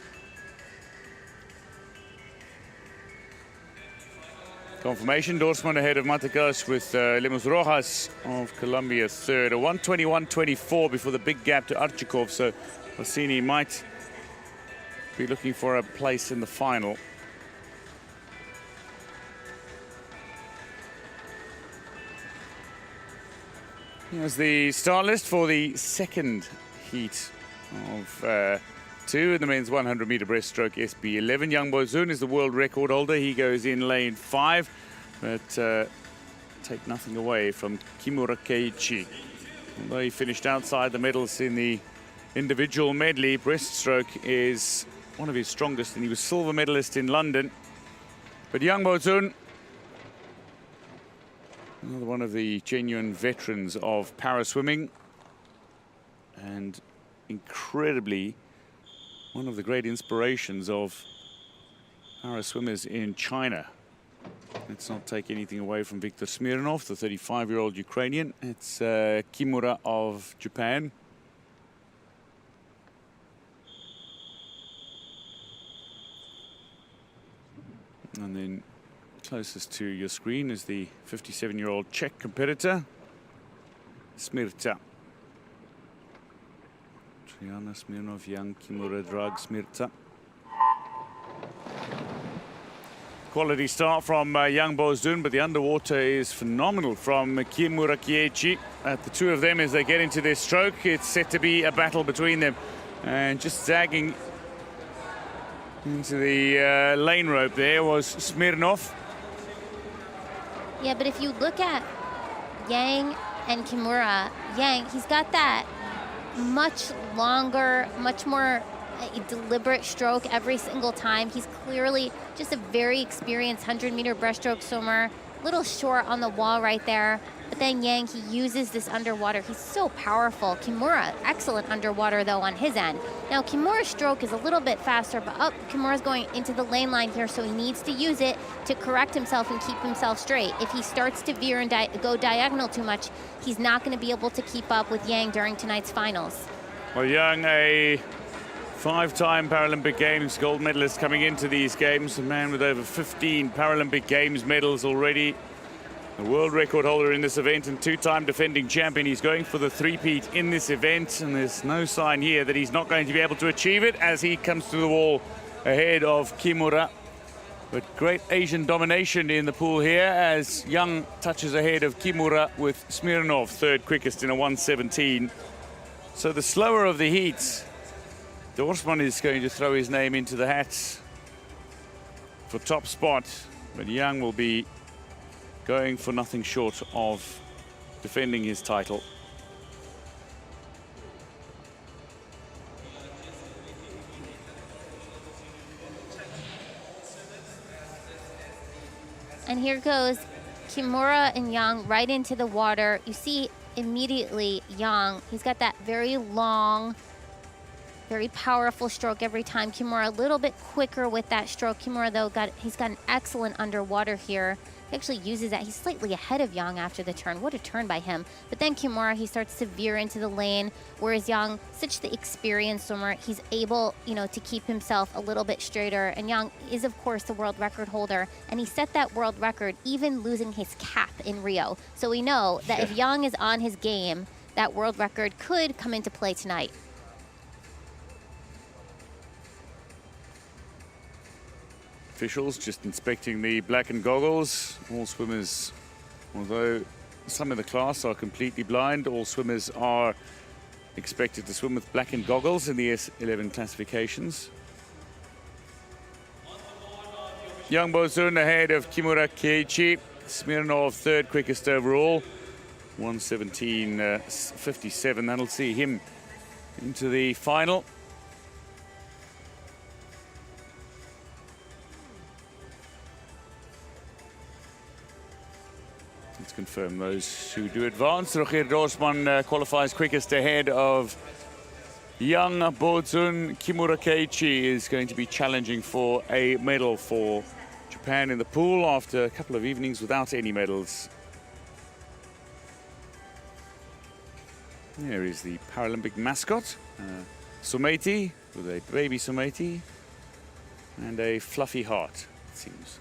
Confirmation, Dorsman ahead of Matagas with Lemos Rojas of Colombia 3rd. A 1:21.24 before the big gap to Archikov, so Rossini might be looking for a place in the final. Here's the start list for the second heat of 2 in the men's 100-meter breaststroke SB11. Yang Bozun is the world record holder. He goes in lane 5, but take nothing away from Kimura Keiichi. Although he finished outside the medals in the individual medley, breaststroke is one of his strongest, and he was silver medalist in London. But Yang Bozun, another one of the genuine veterans of para-swimming, and incredibly one of the great inspirations of para-swimmers in China. Let's not take anything away from Viktor Smirnov, the 35-year-old Ukrainian. It's Kimura of Japan. And then closest to your screen is the 57-year-old Czech competitor, Smirta. Triana Smirnov, Yang Kimura, Drag Smirta. Quality start from Yang Bozun, but the underwater is phenomenal from Kimura Keiichi. The two of them, as they get into their stroke, it's set to be a battle between them. And just zagging into the lane rope there was Smirnov. Yeah, but if you look at Yang and Kimura, Yang, he's got that much longer, much more deliberate stroke every single time. He's clearly just a very experienced 100-meter breaststroke swimmer. A little short on the wall right there. But then Yang, he uses this underwater. He's so powerful. Kimura, excellent underwater, though, on his end. Now, Kimura's stroke is a little bit faster, but Kimura's going into the lane line here, so he needs to use it to correct himself and keep himself straight. If he starts to veer and go diagonal too much, he's not going to be able to keep up with Yang during tonight's finals. Well, Yang, a 5-time Paralympic Games gold medalist coming into these games, a man with over 15 Paralympic Games medals already. The world record holder in this event and 2-time defending champion. He's going for the three-peat in this event, and there's no sign here that he's not going to be able to achieve it as he comes to the wall ahead of Kimura. But great Asian domination in the pool here as Yang touches ahead of Kimura with Smirnov, 3rd quickest in a 1:17. So the slower of the heats, Dorsman is going to throw his name into the hat for top spot, but Yang will be going for nothing short of defending his title. And here goes Kimura and Yang right into the water. You see immediately Yang, he's got that very long, very powerful stroke every time. Kimura a little bit quicker with that stroke. Kimura, though, he's got an excellent underwater here. He actually uses that. He's slightly ahead of Yang after the turn. What a turn by him. But then Kimura, he starts to veer into the lane, whereas Yang, such the experienced swimmer, he's able, to keep himself a little bit straighter. And Yang is, of course, the world record holder, and he set that world record even losing his cap in Rio. So we know that if Yang is on his game, that world record could come into play tonight. Officials just inspecting the blackened goggles. All swimmers, although some in the class are completely blind, all swimmers are expected to swim with blackened goggles in the S11 classifications. Yang Bozun ahead of Kimura Keiichi. Smirnov 3rd quickest overall, 1:17.57. That'll see him into the final. let's confirm those who do advance. Rogier Dorsman qualifies quickest ahead of Yang Bozun. Kimura Keiichi is going to be challenging for a medal for Japan in the pool after a couple of evenings without any medals. There is the Paralympic mascot, Sumeti, with a baby Sumeti and a fluffy heart, it seems.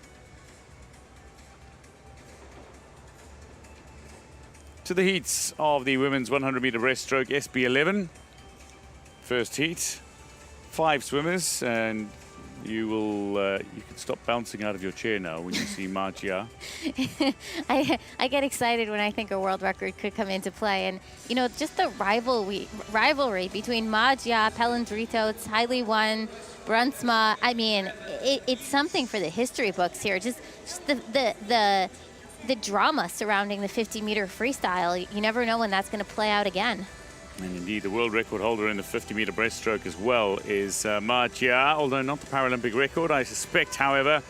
To the heats of the women's 100-meter breaststroke SB11. First heat, 5 swimmers, and you can stop bouncing out of your chair now when you see Ma Jia. I get excited when I think a world record could come into play, and you know, just the rivalry between Ma Jia, Pelendrito, Tsaili Wan, Brunsma. I mean, it's something for the history books here. Just the drama surrounding the 50-meter freestyle. You never know when that's going to play out again. And indeed, the world record holder in the 50-meter breaststroke as well is Ma Jia, although not the Paralympic record. I suspect, however,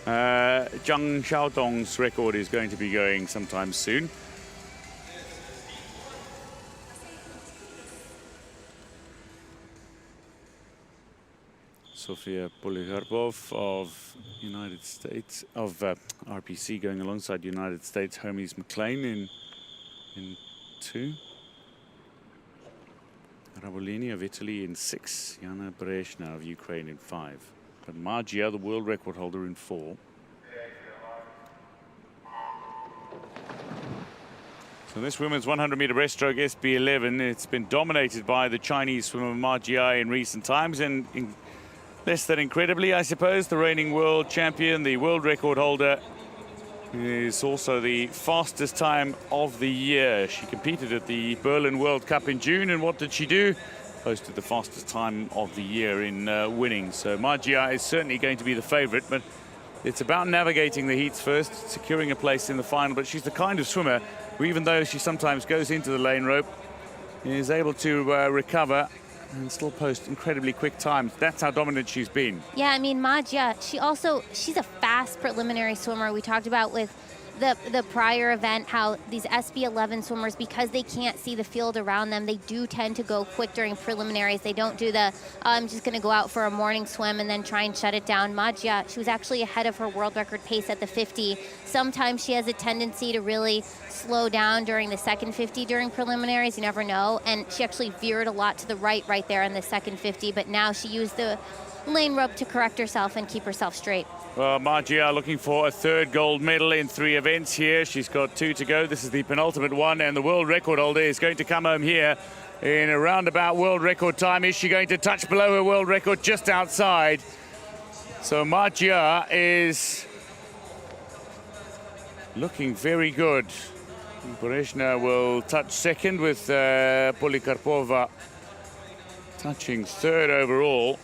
Zhang Xiaodong's record is going to be going sometime soon. Sofia Polikarpov of United States, of RPC, going alongside United States. Hermes McLean in 2. Rabolini of Italy in 6. Yana Brezhna of Ukraine in 5. But Ma Jia, the world record holder, in 4. So this women's 100-meter breaststroke SB11, it's been dominated by the Chinese swimmer Ma Jia in recent times, and less than incredibly, I suppose, the reigning world champion, the world record holder, is also the fastest time of the year. She competed at the Berlin World Cup in June, and what did she do? Posted the fastest time of the year in winning. So Ma Jia is certainly going to be the favorite, but it's about navigating the heats first, securing a place in the final. But she's the kind of swimmer who, even though she sometimes goes into the lane rope, is able to recover and still post incredibly quick times. That's how dominant she's been. Yeah, I mean, Ma Jia, she's a fast preliminary swimmer. We talked about with the prior event how these SB11 swimmers, because they can't see the field around them, they do tend to go quick during preliminaries. They don't do the, I'm just going to go out for a morning swim and then try and shut it down. Ma Jia, she was actually ahead of her world record pace at the 50. Sometimes she has a tendency to really slow down during the second 50 during preliminaries. You never know. And she actually veered a lot to the right there in the second 50. But now she used the lane rope to correct herself and keep herself straight. Well, Ma Jia looking for a 3rd gold medal in 3 events here. She's got 2 to go. This is the penultimate one, and the world record holder is going to come home here in a roundabout world record time. Is she going to touch below her world record? Just outside. So Ma Jia is looking very good. Brezhna will touch 2nd, with Polikarpova touching 3rd overall.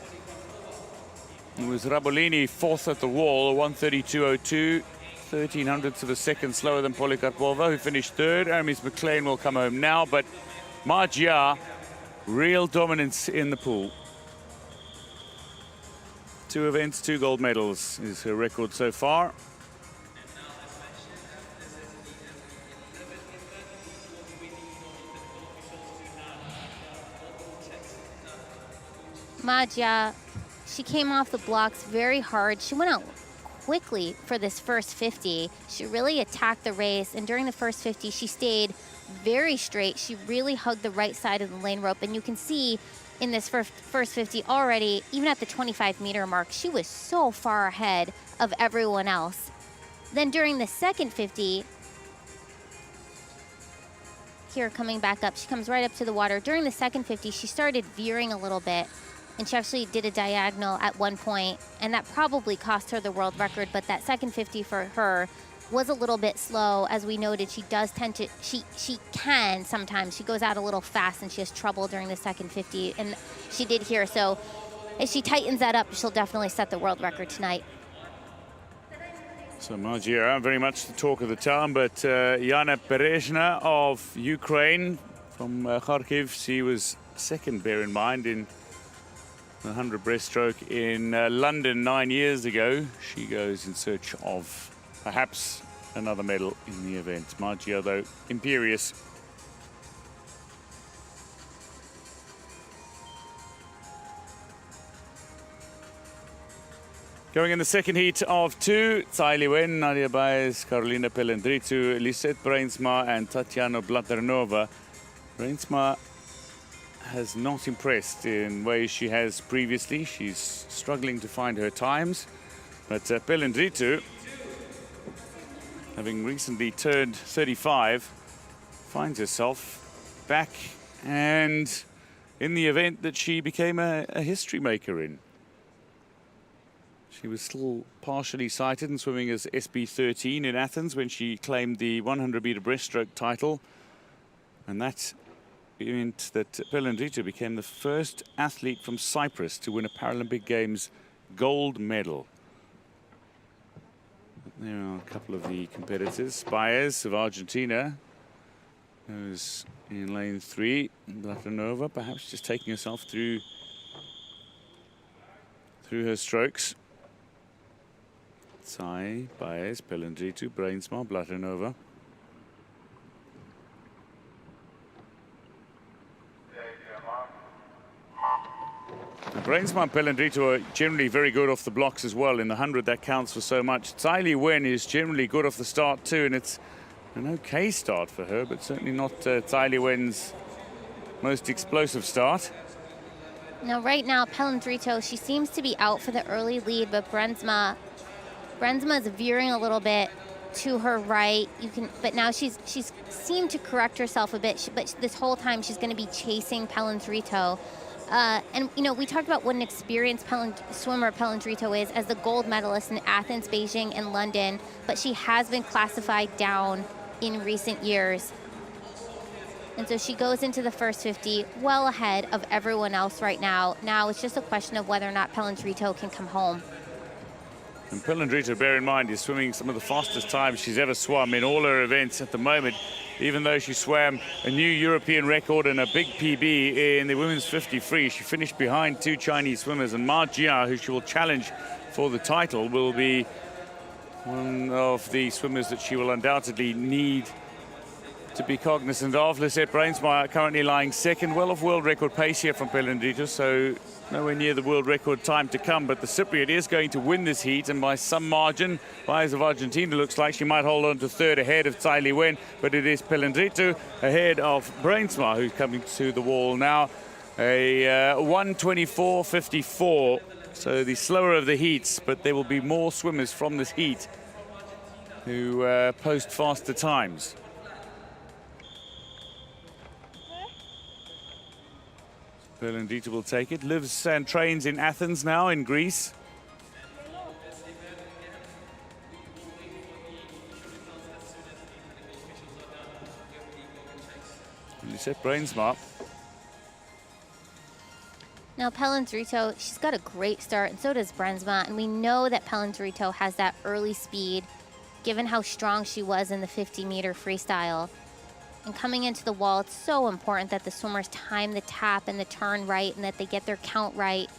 It was Rabolini 4th at the wall, 1:32.02, 1300ths of a second slower than Polikarpova, who finished 3rd. Hermes McLean will come home now, but Ma Jia, real dominance in the pool. 2 events, 2 gold medals is her record so far. Ma Jia, she came off the blocks very hard. She went out quickly for this first 50. She really attacked the race, and during the first 50, she stayed very straight. She really hugged the right side of the lane rope, and you can see in this first 50 already, even at the 25-meter mark, she was so far ahead of everyone else. Then during the second 50, here coming back up, she comes right up to the water. During the second 50, she started veering a little bit, and she actually did a diagonal at one point, and that probably cost her the world record, but that second 50 for her was a little bit slow. As we noted, she does tend to, she can sometimes, she goes out a little fast and she has trouble during the second 50, and she did here. So if she tightens that up, she'll definitely set the world record tonight. So Ma Jia, very much the talk of the town, but Yana Brezhna of Ukraine from Kharkiv, she was 2nd, bear in mind, in the 100 breaststroke in London 9 years ago. She goes in search of perhaps another medal in the event. Magia, though, imperious. Going in the second heat of two, Tsai Wen, Nadia Baez, Karolina Pelendritu, Lisette Bruinsma and Tatiana Blaternova. Bruinsma has not impressed in ways she has previously. She's struggling to find her times. But Pelendritu, having recently turned 35, finds herself back and in the event that she became a history maker in. She was still partially sighted and swimming as SB13 in Athens when she claimed the 100-meter breaststroke title. And that meant that Pelendritu became the first athlete from Cyprus to win a Paralympic Games gold medal. There are a couple of the competitors. Baez of Argentina, who's in lane 3. Blaternova perhaps just taking herself through her strokes. Tsai, Baez, Pelendritu, Bruinsma, Blaternova. Bruinsma and Pelendritu are generally very good off the blocks as well. In the 100, that counts for so much. Tsai Wen is generally good off the start too, and it's an okay start for her, but certainly not Tsai Wen's most explosive start. Now, right now, Pelendritu, she seems to be out for the early lead, but Bruinsma is veering a little bit to her right. But now she's seemed to correct herself a bit. But this whole time she's going to be chasing Pelendritu. And you know, we talked about what an experienced swimmer Pelendritu is as the gold medalist in Athens, Beijing, and London. But she has been classified down in recent years. And so she goes into the first 50 well ahead of everyone else right now. Now it's just a question of whether or not Pelendritu can come home. And Pelendritu, bear in mind, is swimming some of the fastest times she's ever swum in all her events at the moment, even though she swam a new European record and a big PB in the women's 50 free. She finished behind two Chinese swimmers, and Ma Jia, who she will challenge for the title, will be one of the swimmers that she will undoubtedly need to be cognizant of. Lisette Bruinsma currently lying second, well off world record pace here from Pelendritu, so nowhere near the world record time to come. But the Cypriot is going to win this heat, and by some margin. Baez of Argentina looks like she might hold on to third ahead of Tsai Wen, but it is Pelendritu ahead of Bruinsma, who's coming to the wall now. A 1:24.54, so the slower of the heats, but there will be more swimmers from this heat who post faster times. Pelendritu will take it. Lives and trains in Athens now, in Greece. Lisette Bruinsma. Now Pelendritu, she's got a great start, and so does Bruinsma. And we know that Pelendritu has that early speed, given how strong she was in the 50-meter freestyle. And coming into the wall, it's so important that the swimmers time the tap and the turn right, and that they get their count right,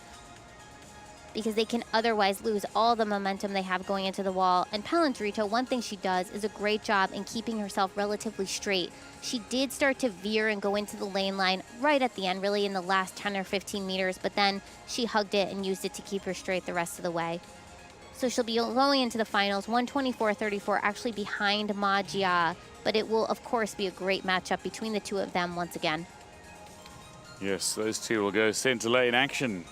because they can otherwise lose all the momentum they have going into the wall. And Pelendritu, one thing she does is a great job in keeping herself relatively straight. She did start to veer and go into the lane line right at the end, really in the last 10 or 15 meters, but then she hugged it and used it to keep her straight the rest of the way. So she'll be going into the finals, 1:24.34, actually behind Ma Jia. But it will, of course, be a great matchup between the two of them once again. Yes, those two will go center lane action.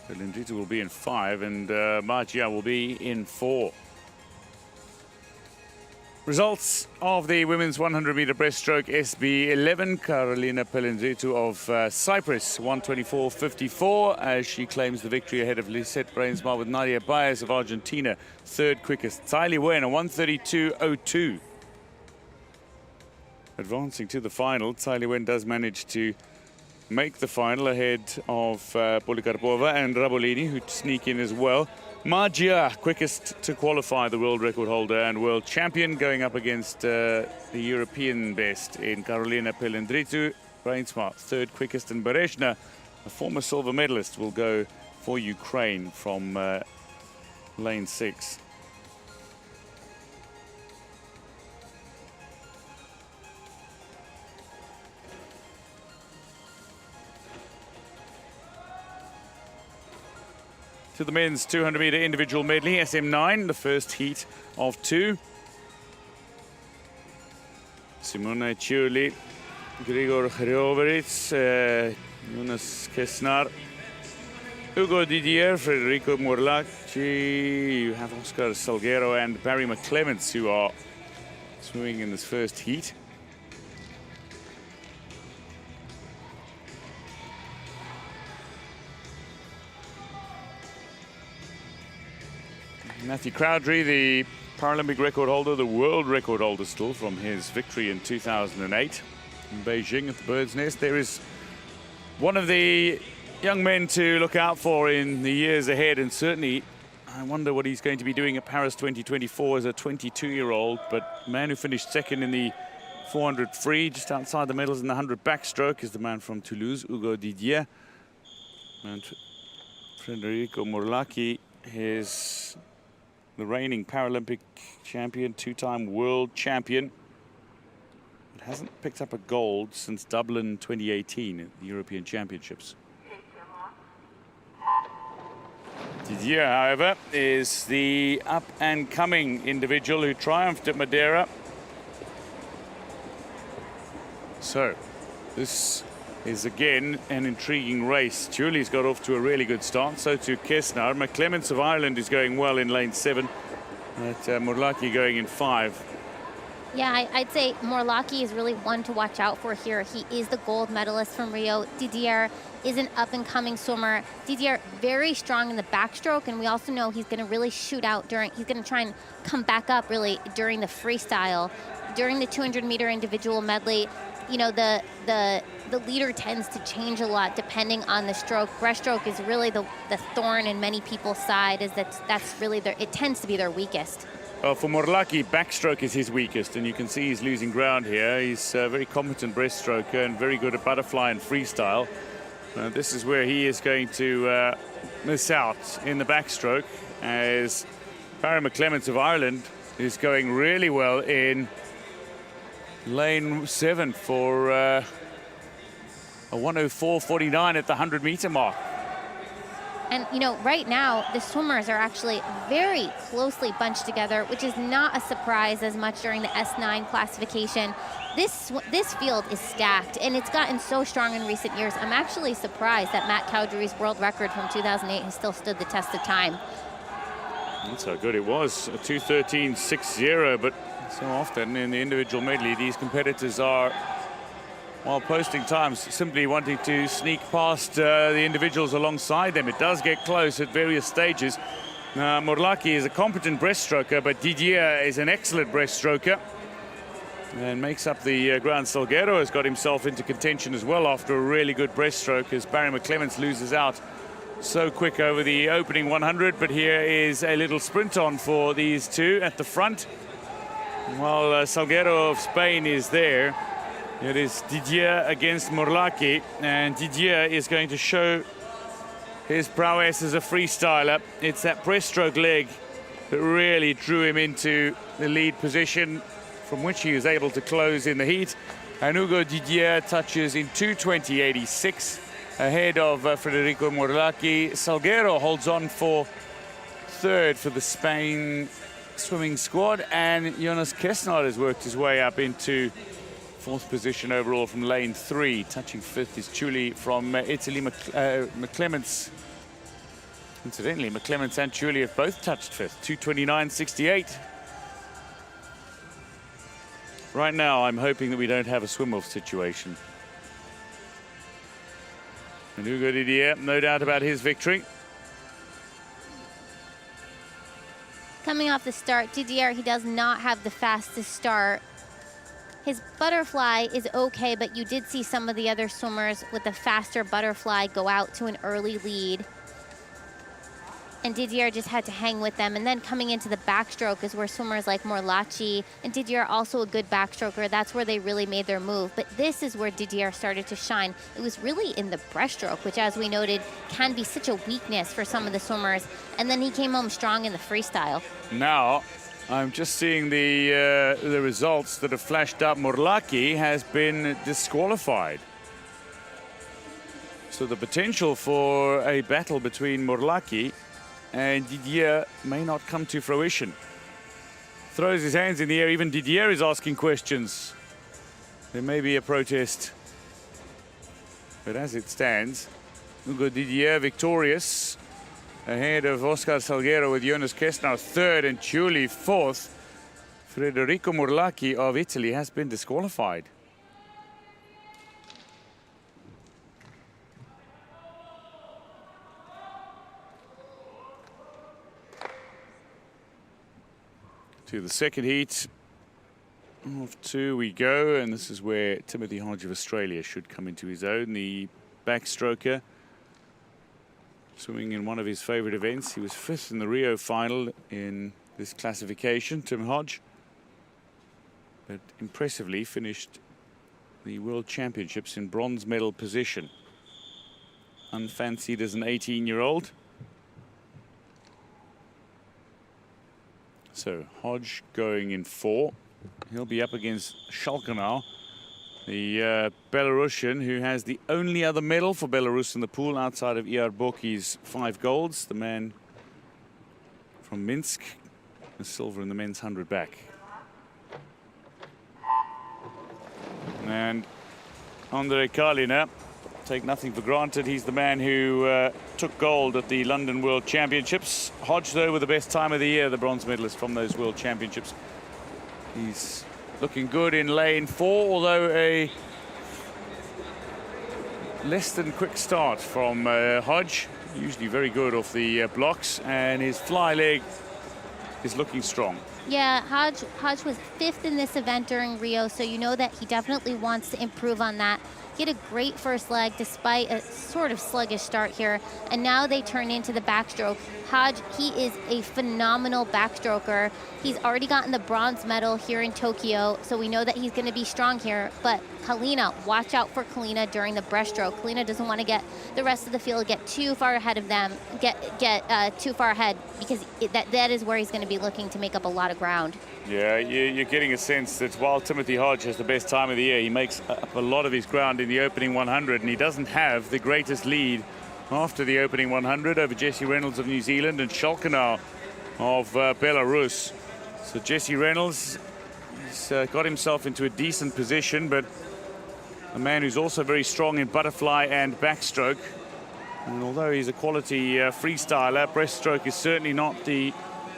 Pelendritu will be in 5, and Ma Jia will be in 4. Results of the women's 100-meter breaststroke SB11. Karolina Pelendritu of Cyprus, 1:24.54, as she claims the victory ahead of Lisette Bruinsma, with Nadia Baez of Argentina third quickest. Tsai Wen, a 1:32.02. Advancing to the final, Tsai Wen does manage to make the final ahead of Polikarpova and Rabolini, who sneak in as well. Ma Jia, quickest to qualify, the world record holder and world champion, going up against the European best in Karolina Pelendritu. Bruinsma, third quickest, and Berezhna, a former silver medalist, will go for Ukraine from lane 6. to the men's 200-meter individual medley, SM9, the first heat of 2. Simona Ciurli, Grigor Hrjovic, Jonas Kessner, Hugo Didier, Federico Morlacci, you have Oscar Salguero and Barry McClements who are swimming in this first heat. Matthew Crowdry, the Paralympic record holder, the world record holder still from his victory in 2008 in Beijing at the Bird's Nest. There is one of the young men to look out for in the years ahead, and certainly I wonder what he's going to be doing at Paris 2024 as a 22-year-old, but the man who finished second in the 400 free, just outside the medals in the 100 backstroke, is the man from Toulouse, Hugo Didier. And Federico Morlacchi is the reigning Paralympic champion, 2-time world champion. It hasn't picked up a gold since Dublin 2018 at the European Championships. Didier, however, is the up-and-coming individual who triumphed at Madeira. So, this is again an intriguing race. Ciurli's got off to a really good start, so too Kessner. McClements of Ireland is going well in lane 7, but Morlacchi going in 5. Yeah, I'd say Morlacchi is really one to watch out for here. He is the gold medalist from Rio. Didier is an up-and-coming swimmer. Didier very strong in the backstroke, and we also know he's going to really shoot out during, he's going to try and come back up really during the freestyle. During the 200-meter individual medley, you know, the leader tends to change a lot depending on the stroke. Breaststroke is really the thorn in many people's side, is that's really it tends to be their weakest. Well, for Morlacchi, backstroke is his weakest, and you can see he's losing ground here. He's a very competent breaststroker and very good at butterfly and freestyle. This is where he is going to miss out in the backstroke, as Barry McClements of Ireland is going really well in lane 7 for a 1:04.49 at the 100-meter mark. And, you know, right now, the swimmers are actually very closely bunched together, which is not a surprise as much during the S9 classification. This field is stacked, and it's gotten so strong in recent years. I'm actually surprised that Matt Cowdery's world record from 2008 has still stood the test of time. That's how good it was, a 2:13.60, but so often in the individual medley, these competitors are, while posting times, simply wanting to sneak past the individuals alongside them. It does get close at various stages. Morlacchi is a competent breaststroker, but Didier is an excellent breaststroker and makes up the ground. Salguero has got himself into contention as well after a really good breaststroke, as Barry McClements loses out so quick over the opening 100. But here is a little sprint on for these two at the front. While Salguero of Spain is there, it is Didier against Morlacchi, and Didier is going to show his prowess as a freestyler. It's that breaststroke leg that really drew him into the lead position, from which he was able to close in the heat. And Hugo Didier touches in 2:20.86 ahead of Federico Morlacchi. Salguero holds on for third for the Spain swimming squad, and Jonas Kessner has worked his way up into fourth position overall from lane 3. Touching fifth is Ciurli from Italy. McClements, incidentally, McClements and Ciurli have both touched fifth, 2:29.68. Right now, I'm hoping that we don't have a swim-off situation. And Hugo Didier, no doubt about his victory. Coming off the start, Didier, he does not have the fastest start. His butterfly is okay, but you did see some of the other swimmers with the faster butterfly go out to an early lead. And Didier just had to hang with them. And then coming into the backstroke is where swimmers like Morlacchi and Didier, also a good backstroker, that's where they really made their move. But this is where Didier started to shine. It was really in the breaststroke, which, as we noted, can be such a weakness for some of the swimmers. And then he came home strong in the freestyle. Now, I'm just seeing the results that have flashed up. Morlacchi has been disqualified. So the potential for a battle between Morlacchi and Didier may not come to fruition. Throws his hands in the air. Even Didier is asking questions. There may be a protest. But as it stands, Hugo Didier victorious, ahead of Oscar Salguero with Jonas Kestner third and Ciulli fourth. Federico Murlacchi of Italy has been disqualified. To the second heat of two we go, and this is where Timothy Hodge of Australia should come into his own. The backstroker, swimming in one of his favorite events. He was fifth in the Rio final in this classification, Tim Hodge, but impressively finished the World Championships in bronze medal position. Unfancied as an 18-year-old. So Hodge going in 4. He'll be up against Shalkanau, the Belarusian, who has the only other medal for Belarus in the pool outside of Iar Boki's 5 golds. The man from Minsk, the silver in the men's 100 back. And Andrei Kalina, take nothing for granted. He's the man who took gold at the London World Championships. Hodge, though, with the best time of the year, the bronze medalist from those World Championships. He's looking good in lane 4, although a less than quick start from Hodge. Usually very good off the blocks, and his fly leg is looking strong. Yeah, Hodge was 5th in this event during Rio, so you know that he definitely wants to improve on that. He had a great first leg despite a sort of sluggish start here, and now they turn into the backstroke. Hodge, he is a phenomenal backstroker. He's already gotten the bronze medal here in Tokyo, so we know that he's going to be strong here. But Kalina, watch out for Kalina during the breaststroke. Kalina doesn't want to get the rest of the field get too far ahead of them, get too far ahead, because that is where he's going to be looking to make up a lot of ground. Yeah, you're getting a sense that while Timothy Hodge has the best time of the year, he makes up a lot of his ground in the opening 100, and he doesn't have the greatest lead after the opening 100 over Jesse Reynolds of New Zealand and Shalkanau of Belarus. So Jesse Reynolds has got himself into a decent position, but a man who's also very strong in butterfly and backstroke. And although he's a quality freestyler, breaststroke is certainly not the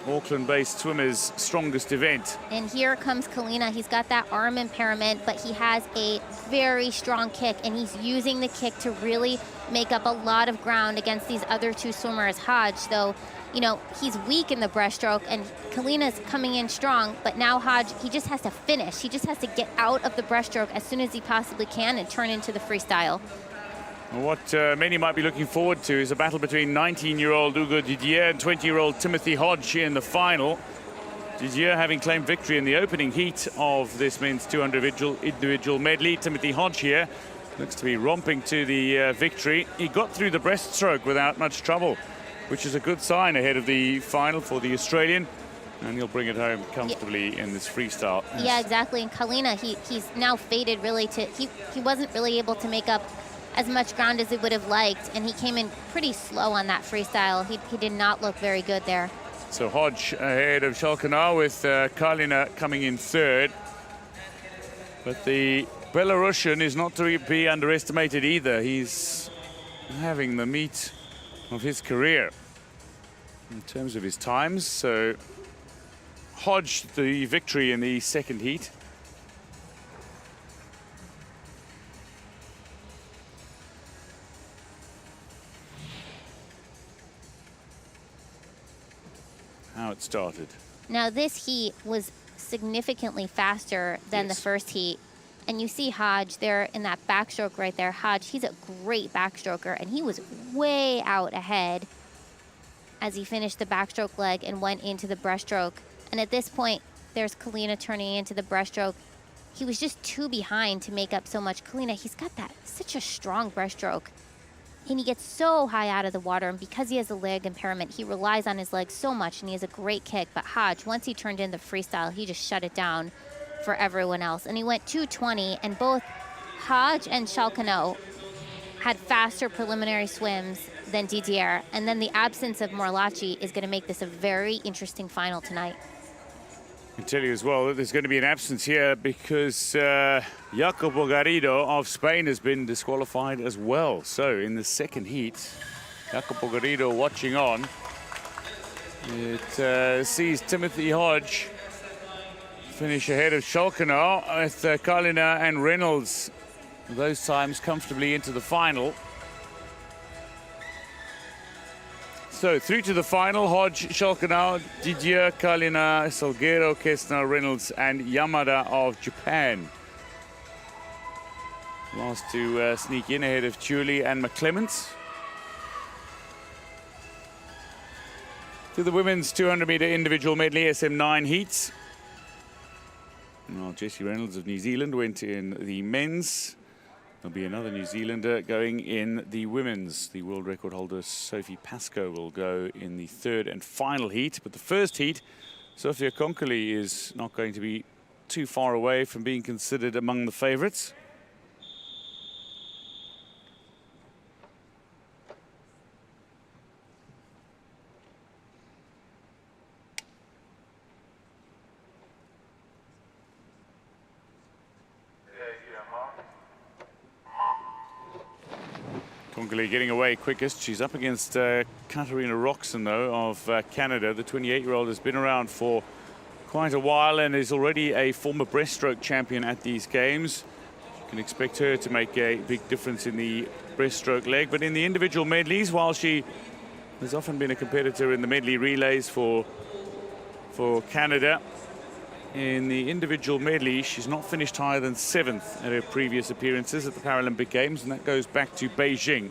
Auckland-based swimmer's strongest event. And here comes Kalina. He's got that arm impairment, but he has a very strong kick, and he's using the kick to really make up a lot of ground against these other two swimmers. Hodge, though, you know, he's weak in the breaststroke, and Kalina's coming in strong, but now Hodge, he just has to finish. He just has to get out of the breaststroke as soon as he possibly can and turn into the freestyle. What many might be looking forward to is a battle between 19-year-old Hugo Didier and 20-year-old Timothy Hodge in the final. Didier having claimed victory in the opening heat of this men's 200 individual medley. Timothy Hodge here looks to be romping to the victory. He got through the breaststroke without much trouble, which is a good sign ahead of the final for the Australian. And he'll bring it home comfortably in this freestyle. Yeah, exactly. And Kalina, he's now faded really to, he wasn't really able to make up as much ground as he would have liked, and he came in pretty slow on that freestyle. He did not look very good there. So Hodge ahead of Shalkanau with Kalina coming in 3rd. But the Belarusian is not to be underestimated either. He's having the meat of his career in terms of his times. So Hodge, the victory in the second heat. How it started. Now this heat was significantly faster than the first heat, and you see Hodge there in that backstroke right there. Hodge, he's a great backstroker, and he was way out ahead as he finished the backstroke leg and went into the breaststroke. And at this point, there's Kalina turning into the breaststroke. He was just too behind to make up so much. Kalina, he's got such a strong breaststroke. And he gets so high out of the water, and because he has a leg impairment, he relies on his legs so much, and he has a great kick. But Hodge, once he turned in the freestyle, he just shut it down for everyone else. And he went 2:20, and both Hodge and Shalkanau had faster preliminary swims than Didier. And then the absence of Morlachi is going to make this a very interesting final tonight. I can tell you as well that there's going to be an absence here because Jacopo Garrido of Spain has been disqualified as well. So in the second heat, Jacopo Garrido watching on. It sees Timothy Hodge finish ahead of Schalkenau with Kalina and Reynolds. Those times comfortably into the final. So through to the final, Hodge, Schalkenau, Didier, Kalina, Salguero, Kestner, Reynolds and Yamada of Japan. Last to sneak in ahead of Chuli and McClements. To the women's 200-meter individual medley SM9 heats. Now Jessie Reynolds of New Zealand went in the men's. There'll be another New Zealander going in the women's. The world record holder Sophie Pascoe will go in the third and final heat. But the first heat, Sofia Konkoli is not going to be too far away from being considered among the favorites. Konkoli getting away quickest. She's up against Katarina Roxon, though, of Canada. The 28-year-old has been around for quite a while and is already a former breaststroke champion at these games. You can expect her to make a big difference in the breaststroke leg. But in the individual medleys, while she has often been a competitor in the medley relays for Canada, in the individual medley, she's not finished higher than 7th at her previous appearances at the Paralympic Games, and that goes back to Beijing.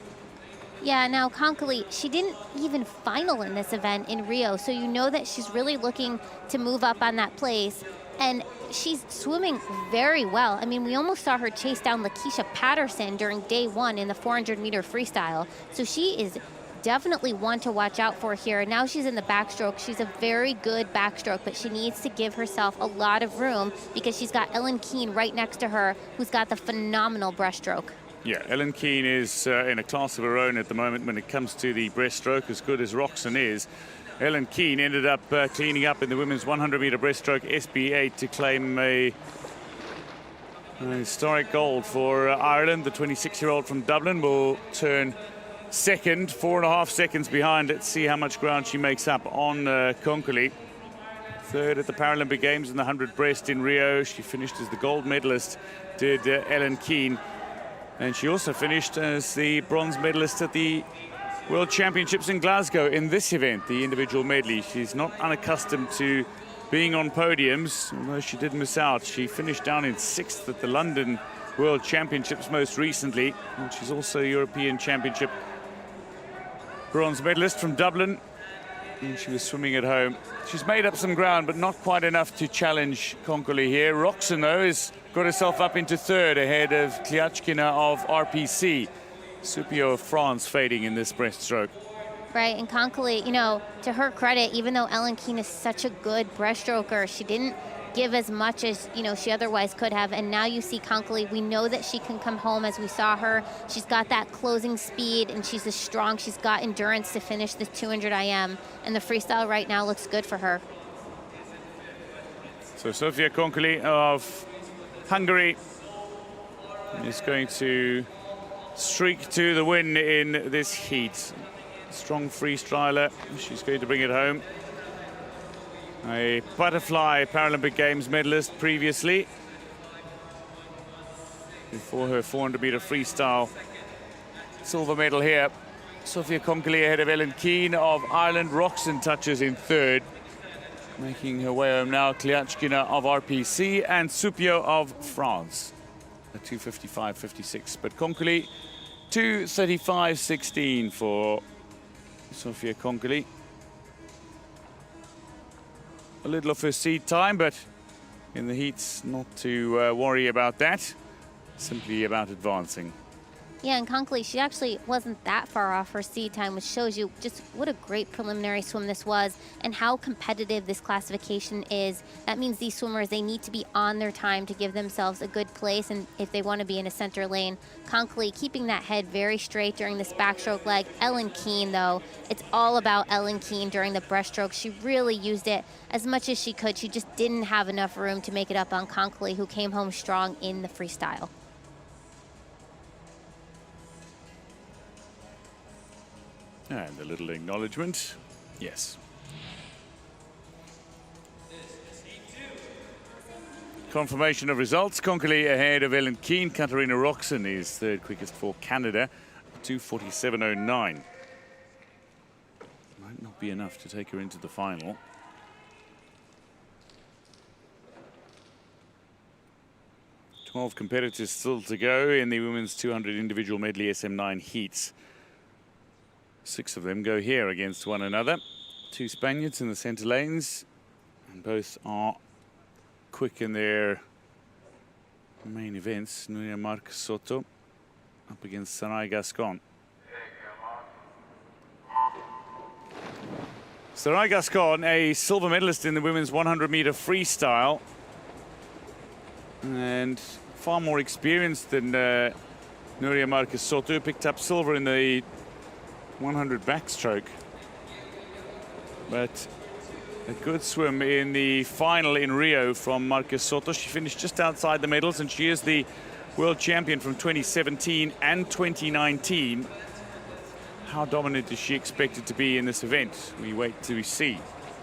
Yeah, now Konkoli, she didn't even final in this event in Rio, so you know that she's really looking to move up on that place, and she's swimming very well. I mean, we almost saw her chase down Lakeisha Patterson during day 1 in the 400-meter freestyle, so she is definitely one to watch out for here. Now she's in the backstroke. She's a very good backstroke, but she needs to give herself a lot of room because she's got Ellen Keane right next to her, who's got the phenomenal breaststroke. Yeah, Ellen Keane is in a class of her own at the moment when it comes to the breaststroke, as good as Roxon is. Ellen Keane ended up cleaning up in the women's 100-meter breaststroke SB8 to claim a historic gold for Ireland. The 26-year-old from Dublin will turn second, 4.5 seconds behind. Let's see how much ground she makes up on Konkoli. Third at the Paralympic Games in the 100 breast in Rio. She finished as the gold medalist, did Ellen Keane. And she also finished as the bronze medalist at the World Championships in Glasgow in this event, the individual medley. She's not unaccustomed to being on podiums, although she did miss out. She finished down in 6th at the London World Championships most recently. And she's also European Championship bronze medalist from Dublin, and she was swimming at home. She's made up some ground, but not quite enough to challenge Konkoli here. Roxon, though, has got herself up into 3rd ahead of Kliachkina of RPC. Supio of France fading in this breaststroke. Right, and Konkoli, you know, to her credit, even though Ellen Keane is such a good breaststroker, she didn't give as much as, you know, she otherwise could have. And now you see Konkoli, we know that she can come home as we saw her. She's got that closing speed and she's as strong. She's got endurance to finish the 200 IM. And the freestyle right now looks good for her. So Sofia Konkoli of Hungary is going to streak to the win in this heat. Strong freestyler. She's going to bring it home. A butterfly Paralympic Games medalist previously. Before her 400-meter freestyle silver medal here. Sofia Konkoli ahead of Ellen Keane of Ireland. Roxon touches in 3rd. Making her way home now, Kliachkina of RPC and Supio of France. A 2:55.56. But Konkoli, 2:35.16 for Sofia Konkoli. A little of her seed time, but in the heats, not to worry about that. Simply about advancing. Yeah, and Conkley, she actually wasn't that far off her seed time, which shows you just what a great preliminary swim this was and how competitive this classification is. That means these swimmers, they need to be on their time to give themselves a good place, and if they want to be in a center lane. Conkley keeping that head very straight during this backstroke leg. Ellen Keane, though, it's all about Ellen Keane during the breaststroke. She really used it as much as she could. She just didn't have enough room to make it up on Conkley, who came home strong in the freestyle. And a little acknowledgement. Yes. Confirmation of results. Conkley ahead of Ellen Keane. Katarina Roxon is third quickest for Canada. 2:47.09. Might not be enough to take her into the final. Twelve competitors still to go in the women's 200 individual medley SM9 heats. 6 of them go here against one another. 2 Spaniards in the center lanes, and both are quick in their main events. Nuria Marques Soto up against Sarai Gascon. Sarai Gascon, a silver medalist in the women's 100-meter freestyle, and far more experienced than Nuria Marques Soto, picked up silver in the 100 backstroke, but a good swim in the final in Rio from Marques Soto. She finished just outside the medals, and she is the world champion from 2017 and 2019. How dominant is she expected to be in this event? We wait to see.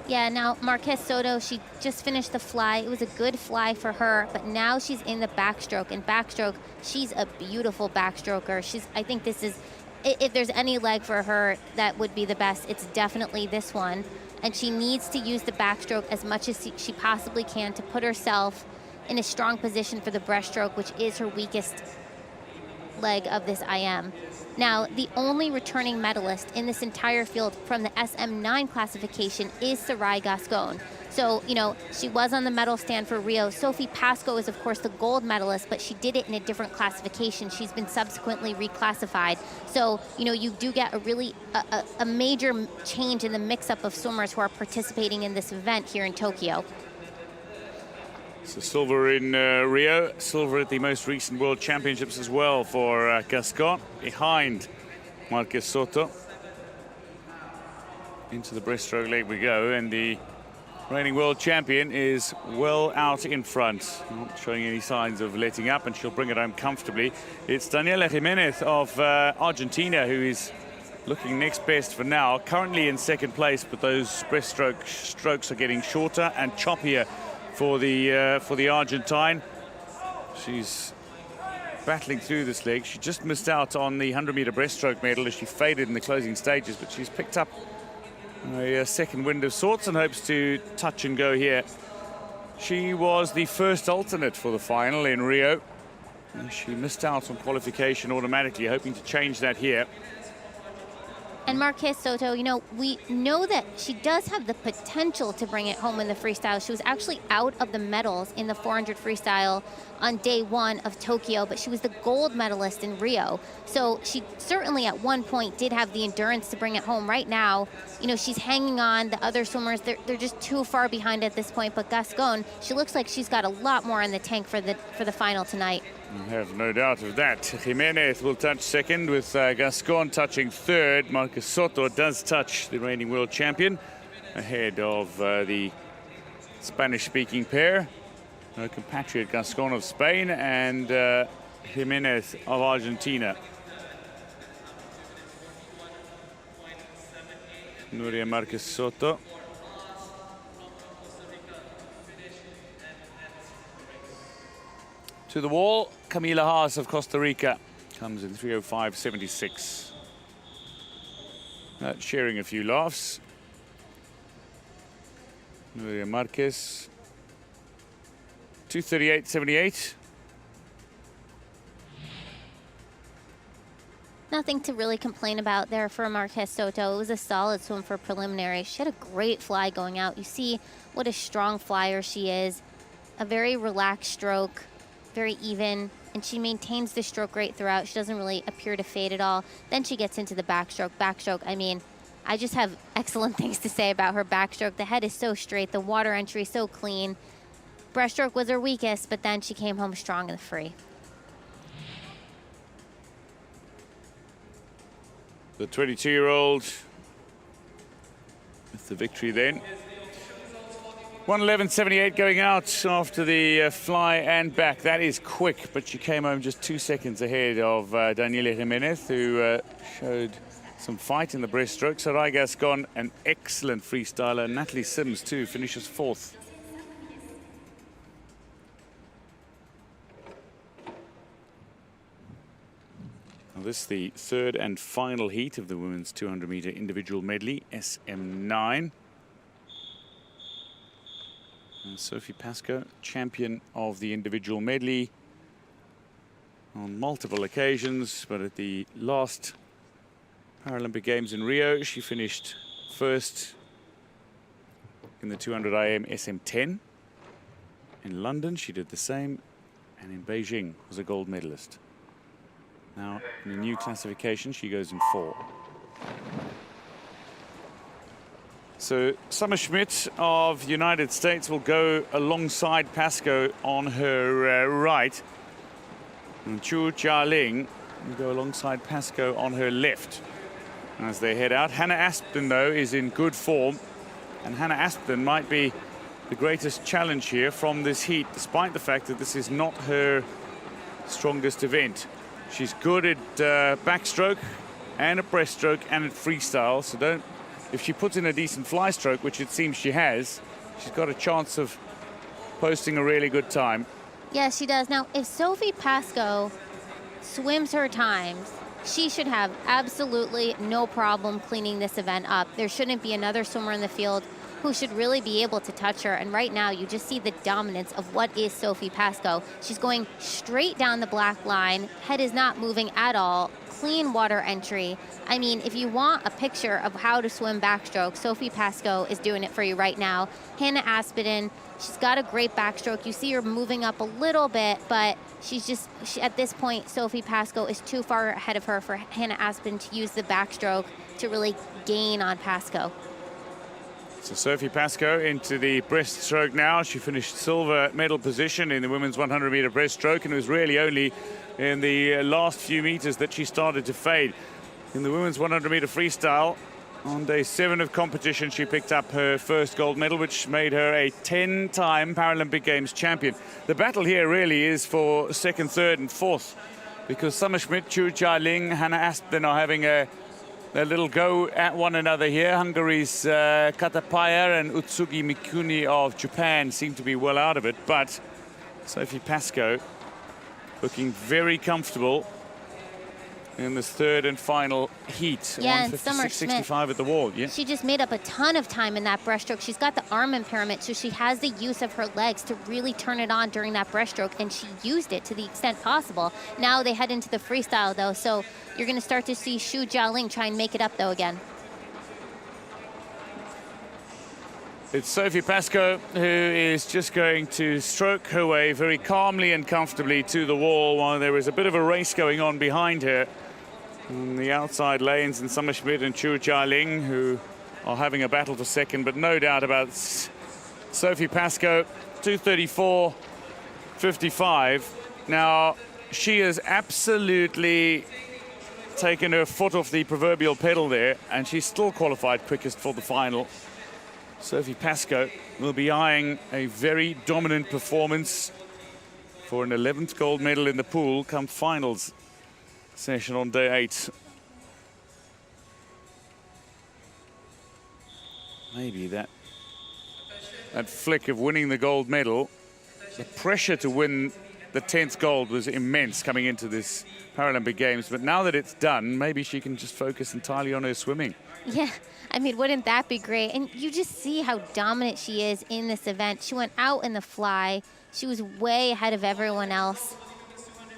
Yeah, now Marques Soto, she just finished the fly. It was a good fly for her, but now she's in the backstroke. And backstroke, she's a beautiful backstroker. I think this is, if there's any leg for her that would be the best, it's definitely this one. And she needs to use the backstroke as much as she possibly can to put herself in a strong position for the breaststroke, which is her weakest leg of this IM. Now, the only returning medalist in this entire field from the SM9 classification is Sarai Gascon. So, you know, she was on the medal stand for Rio. Sophie Pascoe is, of course, the gold medalist, but she did it in a different classification. She's been subsequently reclassified. So, you know, you do get a really a major change in the mix-up of swimmers who are participating in this event here in Tokyo. So silver in Rio, silver at the most recent World Championships as well for Gascon, behind Marques Soto. Into the breaststroke leg we go, and the reigning world champion is well out in front, not showing any signs of letting up, and she'll bring it home comfortably. It's Daniela Jimenez of Argentina who is looking next best for now, currently in second place, but those breaststroke strokes are getting shorter and choppier for the Argentine. She's battling through this leg. She just missed out on the 100-meter breaststroke medal as she faded in the closing stages, but she's picked up a second wind of sorts and hopes to touch and go here. She was the first alternate for the final in Rio. And she missed out on qualification automatically, hoping to change that here. And Marques Soto, you know, we know that she does have the potential to bring it home in the freestyle. She was actually out of the medals in the 400 freestyle on day 1 of Tokyo, but she was the gold medalist in Rio. So she certainly at one point did have the endurance to bring it home. Right now, you know, she's hanging on. The other swimmers, they're just too far behind at this point. But Gascon, she looks like she's got a lot more in the tank for the final tonight. I have no doubt of that. Jimenez will touch second, with Gascon touching third. Marques Soto does touch the reigning world champion, ahead of the Spanish-speaking pair, her compatriot Gascon of Spain and Jimenez of Argentina. Nuria Marques Soto. To the wall, Camila Haas of Costa Rica comes in 3:05.76. Sharing a few laughs. Nuria Marques, 2:38.78. Nothing to really complain about there for Marques Soto. It was a solid swim for preliminary. She had a great fly going out. You see what a strong flyer she is. A very relaxed stroke, very even. and she maintains the stroke rate throughout. She doesn't really appear to fade at all. Then she gets into the backstroke. Backstroke, I mean, I just have excellent things to say about her backstroke. The head is so straight, the water entry so clean. Breaststroke was her weakest, but then she came home strong in the free. The 22-year-old with the victory then. 1:11.78 going out after the fly and back. That is quick, but she came home just 2 seconds ahead of Daniela Jimenez, who showed some fight in the breaststroke. Sarai Gascon, an excellent freestyler. Natalie Sims, too, finishes 4th. Now this is the 3rd and final heat of the women's 200-meter individual medley, SM9. And Sophie Pascoe, champion of the individual medley on multiple occasions, but at the last Paralympic Games in Rio, she finished 1st in the 200 IM SM10. In London, she did the same, and in Beijing was a gold medalist. Now, in a new classification, she goes in 4. So Summer Schmidt of the United States will go alongside Pascoe on her right. And Chu Jialing will go alongside Pascoe on her left as they head out. Hannah Aspden, though, is in good form. And Hannah Aspden might be the greatest challenge here from this heat, despite the fact that this is not her strongest event. She's good at backstroke and at breaststroke and at freestyle. So if she puts in a decent fly stroke, which it seems she has, she's got a chance of posting a really good time. Yeah, she does. Now, if Sophie Pascoe swims her times, she should have absolutely no problem cleaning this event up. There shouldn't be another swimmer in the field who should really be able to touch her. And right now, you just see the dominance of what is Sophie Pascoe. She's going straight down the black line. Head is not moving at all. Clean water entry. I mean, if you want a picture of how to swim backstroke, Sophie Pascoe is doing it for you right now. Hannah Aspden, she's got a great backstroke. You see her moving up a little bit, but at this point, Sophie Pascoe is too far ahead of her for Hannah Aspden to use the backstroke to really gain on Pascoe. So Sophie Pascoe into the breaststroke now. She finished silver medal position in the women's 100-meter breaststroke, and it was really only in the last few meters that she started to fade. In the women's 100-meter freestyle, on day 7 of competition, she picked up her first gold medal, which made her a 10-time Paralympic Games champion. The battle here really is for 2nd, 3rd, and 4th, because Summer Schmidt, Chu Jialing, Hannah Aspden are having a little go at one another here. Hungary's Katapaya and Utsugi Mikuni of Japan seem to be well out of it, but Sophie Pascoe looking very comfortable in this 3rd and final heat. Yeah, and Summer 156.65 at the wall. Yeah, she just made up a ton of time in that breaststroke. She's got the arm impairment, so she has the use of her legs to really turn it on during that breaststroke, and she used it to the extent possible. Now they head into the freestyle, though, so you're going to start to see Xu Jialing try and make it up, though, again. It's Sophie Pascoe who is just going to stroke her way very calmly and comfortably to the wall while there is a bit of a race going on behind her in the outside lanes, and Summer Schmidt and Chu Jialing, who are having a battle for 2nd, but no doubt about Sophie Pascoe, 2:34.55. Now, she has absolutely taken her foot off the proverbial pedal there, and she's still qualified quickest for the final. Sophie Pascoe will be eyeing a very dominant performance for an 11th gold medal in the pool come finals session on day 8. Maybe that flick of winning the gold medal, the pressure to win the 10th gold was immense coming into this Paralympic Games, but now that it's done, maybe she can just focus entirely on her swimming. Yeah, I mean, wouldn't that be great? And you just see how dominant she is in this event. She went out in the fly. She was way ahead of everyone else.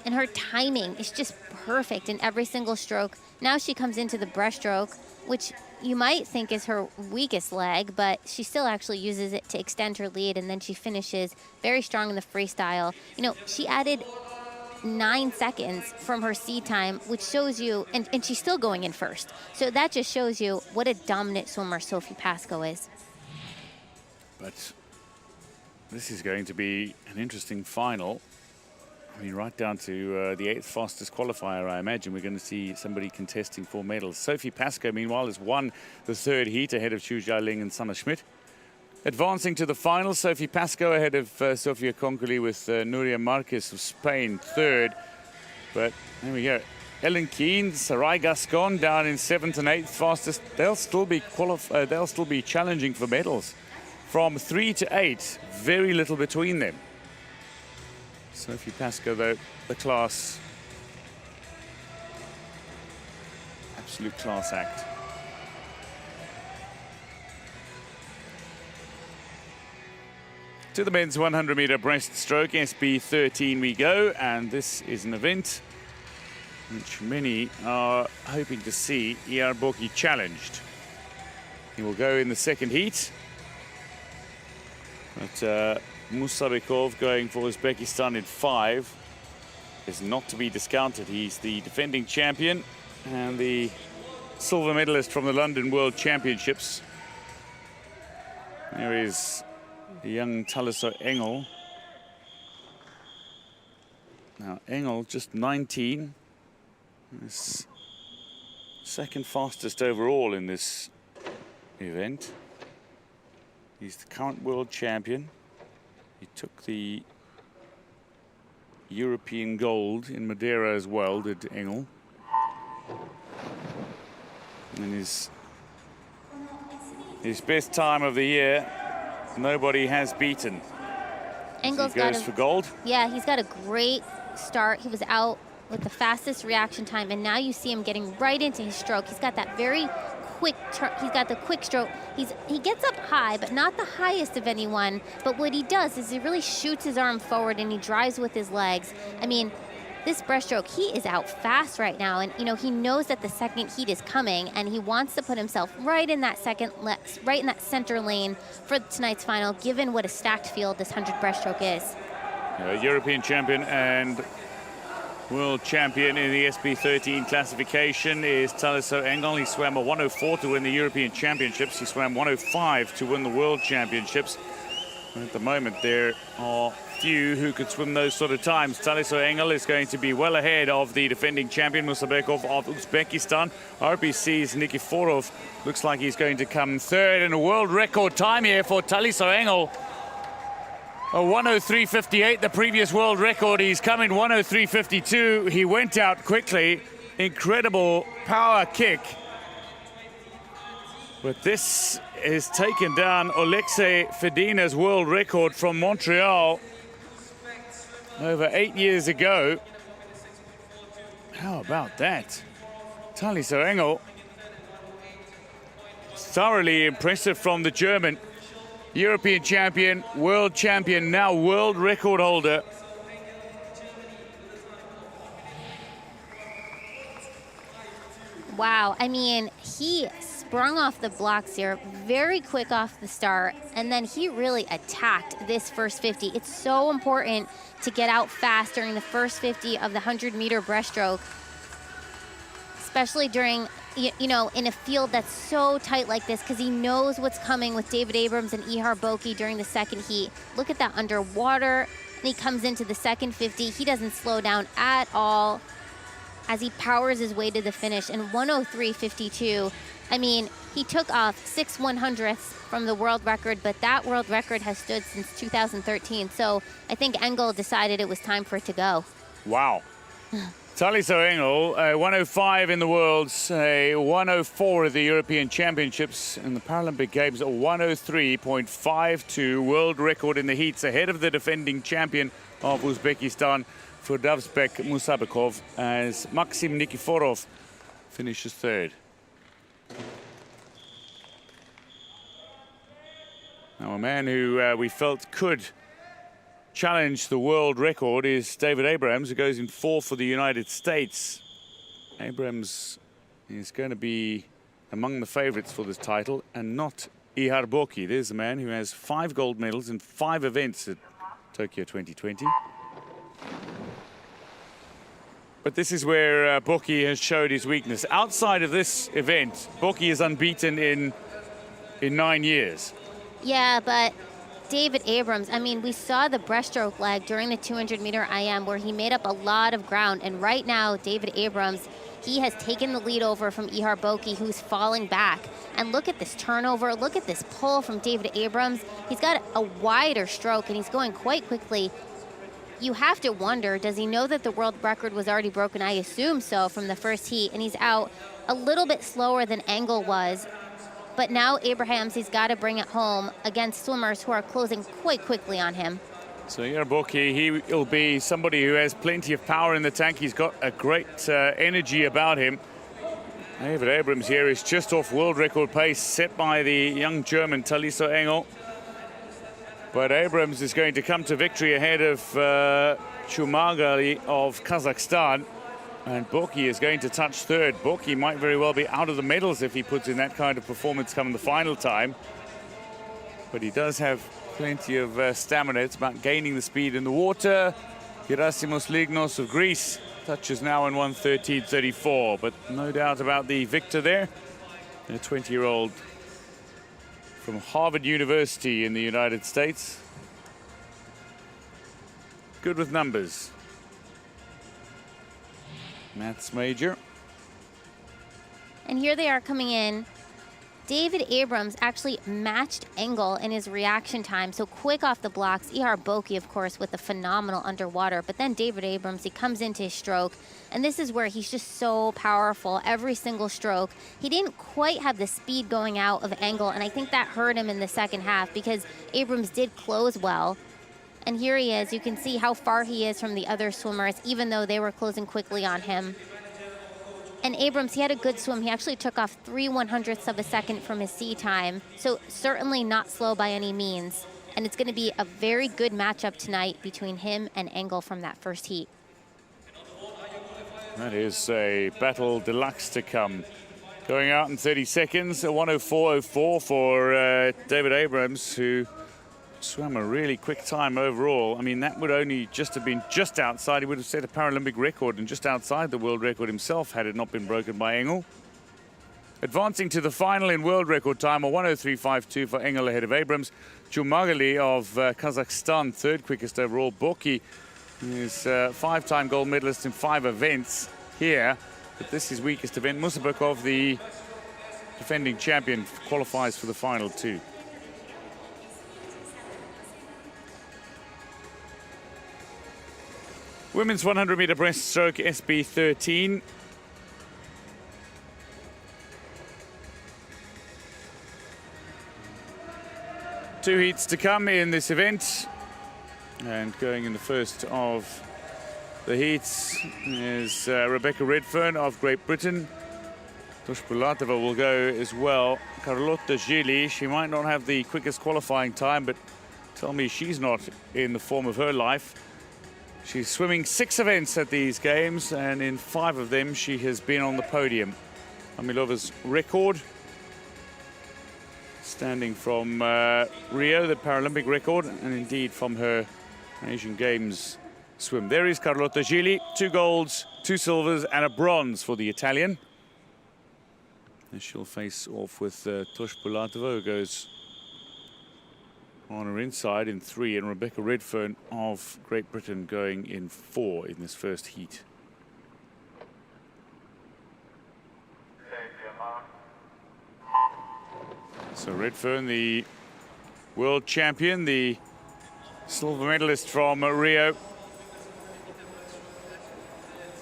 And her timing is just perfect in every single stroke. Now she comes into the breaststroke, which you might think is her weakest leg, but she still actually uses it to extend her lead, and then she finishes very strong in the freestyle. You know, she added 9 seconds from her seed time, which shows you, and she's still going in first. So that just shows you what a dominant swimmer Sophie Pascoe is. But this is going to be an interesting final. I mean, right down to the 8th fastest qualifier, I imagine we're going to see somebody contesting for medals. Sophie Pascoe, meanwhile, has won the 3rd heat ahead of Chu Jialing and Sanna Schmidt. Advancing to the final, Sophie Pascoe ahead of Sofia Concoli with Nuria Marquez of Spain 3rd. But there we go. Ellen Keane, Sarai Gascon down in 7th and 8th fastest. They'll still be challenging for medals. From 3 to 8, very little between them. Sophie Pascoe, though, the class, absolute class act. To the men's 100-meter breaststroke, SB13 we go, and this is an event which many are hoping to see Iarboki challenged. He will go in the 2nd heat, but Musabekov going for Uzbekistan in 5 is not to be discounted. He's the defending champion and the silver medalist from the London World Championships. There is the young Taliso Engel. Now Engel, just 19, is 2nd fastest overall in this event. He's the current world champion. He took the European gold in Madeira as well, did Engel. And his best time of the year, nobody has beaten. Engel's he goes for gold. Yeah, he's got a great start. He was out with the fastest reaction time, and now you see him getting right into his stroke. He's got that very quick turn. He's got the quick stroke. He gets up high, but not the highest of anyone. But what he does is he really shoots his arm forward and he drives with his legs. I mean, this breaststroke, he is out fast right now, and you know he knows that the 2nd heat is coming, and he wants to put himself right in that right in that center lane for tonight's final, given what a stacked field this 100 breaststroke is. European champion and world champion in the SB13 classification is Taliso Engel. He swam a 104 to win the European Championships. He swam 105 to win the World Championships. At the moment, there are few who could swim those sort of times. Taliso Engel is going to be well ahead of the defending champion, Musabekov of Uzbekistan. RBC's Nikiforov looks like he's going to come 3rd, and a world record time here for Taliso Engel. A 103.58, the previous world record. He's come in 103.52. He went out quickly. Incredible power kick. But this has taken down Oleksiy Fedina's world record from Montreal over 8 years ago. How about that? Taliso Engel, thoroughly impressive from the German. European champion, world champion, now world record holder. Wow, I mean, he sprung off the blocks here, very quick off the start, and then he really attacked this first 50. It's so important to get out fast during the first 50 of the 100-meter breaststroke, especially during, you know, in a field that's so tight like this, because he knows what's coming with David Abrams and Ihar Boki during the 2nd heat. Look at that underwater, and he comes into the 2nd 50. He doesn't slow down at all as he powers his way to the finish in 103.52. I mean, he took off 6 100ths from the world record, but that world record has stood since 2013. So I think Engel decided it was time for it to go. Wow. Taliso Engel, 105 in the Worlds, a 104 at the European Championships, and the Paralympic Games, a 103.52 world record in the heats, ahead of the defending champion of Uzbekistan, Ferdavsbek Musabekov, as Maxim Nikiforov finishes 3rd. Now, a man who we felt could challenge the world record is David Abrams, who goes in 4th for the United States. Abrams is going to be among the favorites for this title, and not Ihar Boki. There's a man who has 5 gold medals in 5 events at Tokyo 2020. But this is where Boki has showed his weakness. Outside of this event, Boki is unbeaten in 9 years. Yeah, but David Abrams, I mean, we saw the breaststroke leg during the 200-meter IM where he made up a lot of ground. And right now, David Abrams, he has taken the lead over from Ihar Boki, who's falling back. And look at this turnover. Look at this pull from David Abrams. He's got a wider stroke, and he's going quite quickly. You have to wonder, does he know that the world record was already broken? I assume so from the first heat, and he's out a little bit slower than Engel was. But now Abrahams, he's got to bring it home against swimmers who are closing quite quickly on him. So Boki, he'll be somebody who has plenty of power in the tank. He's got a great energy about him. David Abrams here is just off world record pace set by the young German Taliso Engel. But Abrams is going to come to victory ahead of Chumagali of Kazakhstan. And Boki is going to touch third. Boki might very well be out of the medals if he puts in that kind of performance come the final time. But he does have plenty of stamina. It's about gaining the speed in the water. Gerasimos Lignos of Greece touches now in 1:13.34. But no doubt about the victor there. A 20-year-old from Harvard University in the United States. Good with numbers. Maths major. And here they are coming in. David Abrams actually matched Engel in his reaction time, so quick off the blocks. Ihar Boki, of course, with the phenomenal underwater, but then David Abrams, he comes into his stroke, and this is where he's just so powerful. Every single stroke, he didn't quite have the speed going out of Engel, and I think that hurt him in the second half because Abrams did close well. And here he is. You can see how far he is from the other swimmers, even though they were closing quickly on him. And Abrams, he had a good swim. He actually took off 3/100ths of a second from his sea time. So certainly not slow by any means. And it's going to be a very good matchup tonight between him and Engel from that first heat. That is a battle deluxe to come. Going out in 30 seconds, a 1:04.04 for David Abrams, who swam a really quick time overall. I mean, that would only just have been just outside. He would have set a Paralympic record and just outside the world record himself had it not been broken by Engel. Advancing to the final in world record time, a 1:03.52 for Engel ahead of Abrams. Chumagali of Kazakhstan, third quickest overall. Boki is five-time gold medalist in 5 events here, but this is weakest event. Musabakov, the defending champion, qualifies for the final too. Women's 100-meter breaststroke, SB13. Two heats to come in this event. And going in the first of the heats is Rebecca Redfern of Great Britain. Toshpulatova will go as well. Carlotta Gili, she might not have the quickest qualifying time, but tell me she's not in the form of her life. She's swimming 6 events at these games, and in 5 of them she has been on the podium. Amilova's record, standing from Rio, the Paralympic record, and indeed from her Asian Games swim. There is Carlotta Gili, 2 golds, 2 silvers, and a bronze for the Italian. And she'll face off with Toshpulatova, who goes on her inside in 3, and Rebecca Redfern of Great Britain going in 4 in this first heat. So Redfern, the world champion, the silver medalist from Rio.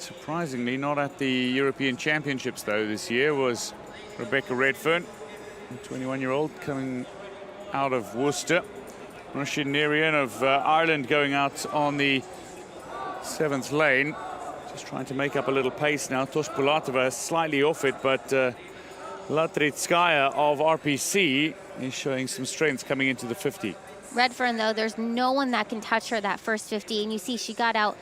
Surprisingly not at the European Championships though this year was Rebecca Redfern, a 21-year-old coming out of Worcester. Roisin Nerian of Ireland going out on the 7th lane. Just trying to make up a little pace now. Toshpulatova slightly off it, but Latritskaya of RPC is showing some strength coming into the 50. Redfern, though, there's no one that can touch her that first 50, and you see she got out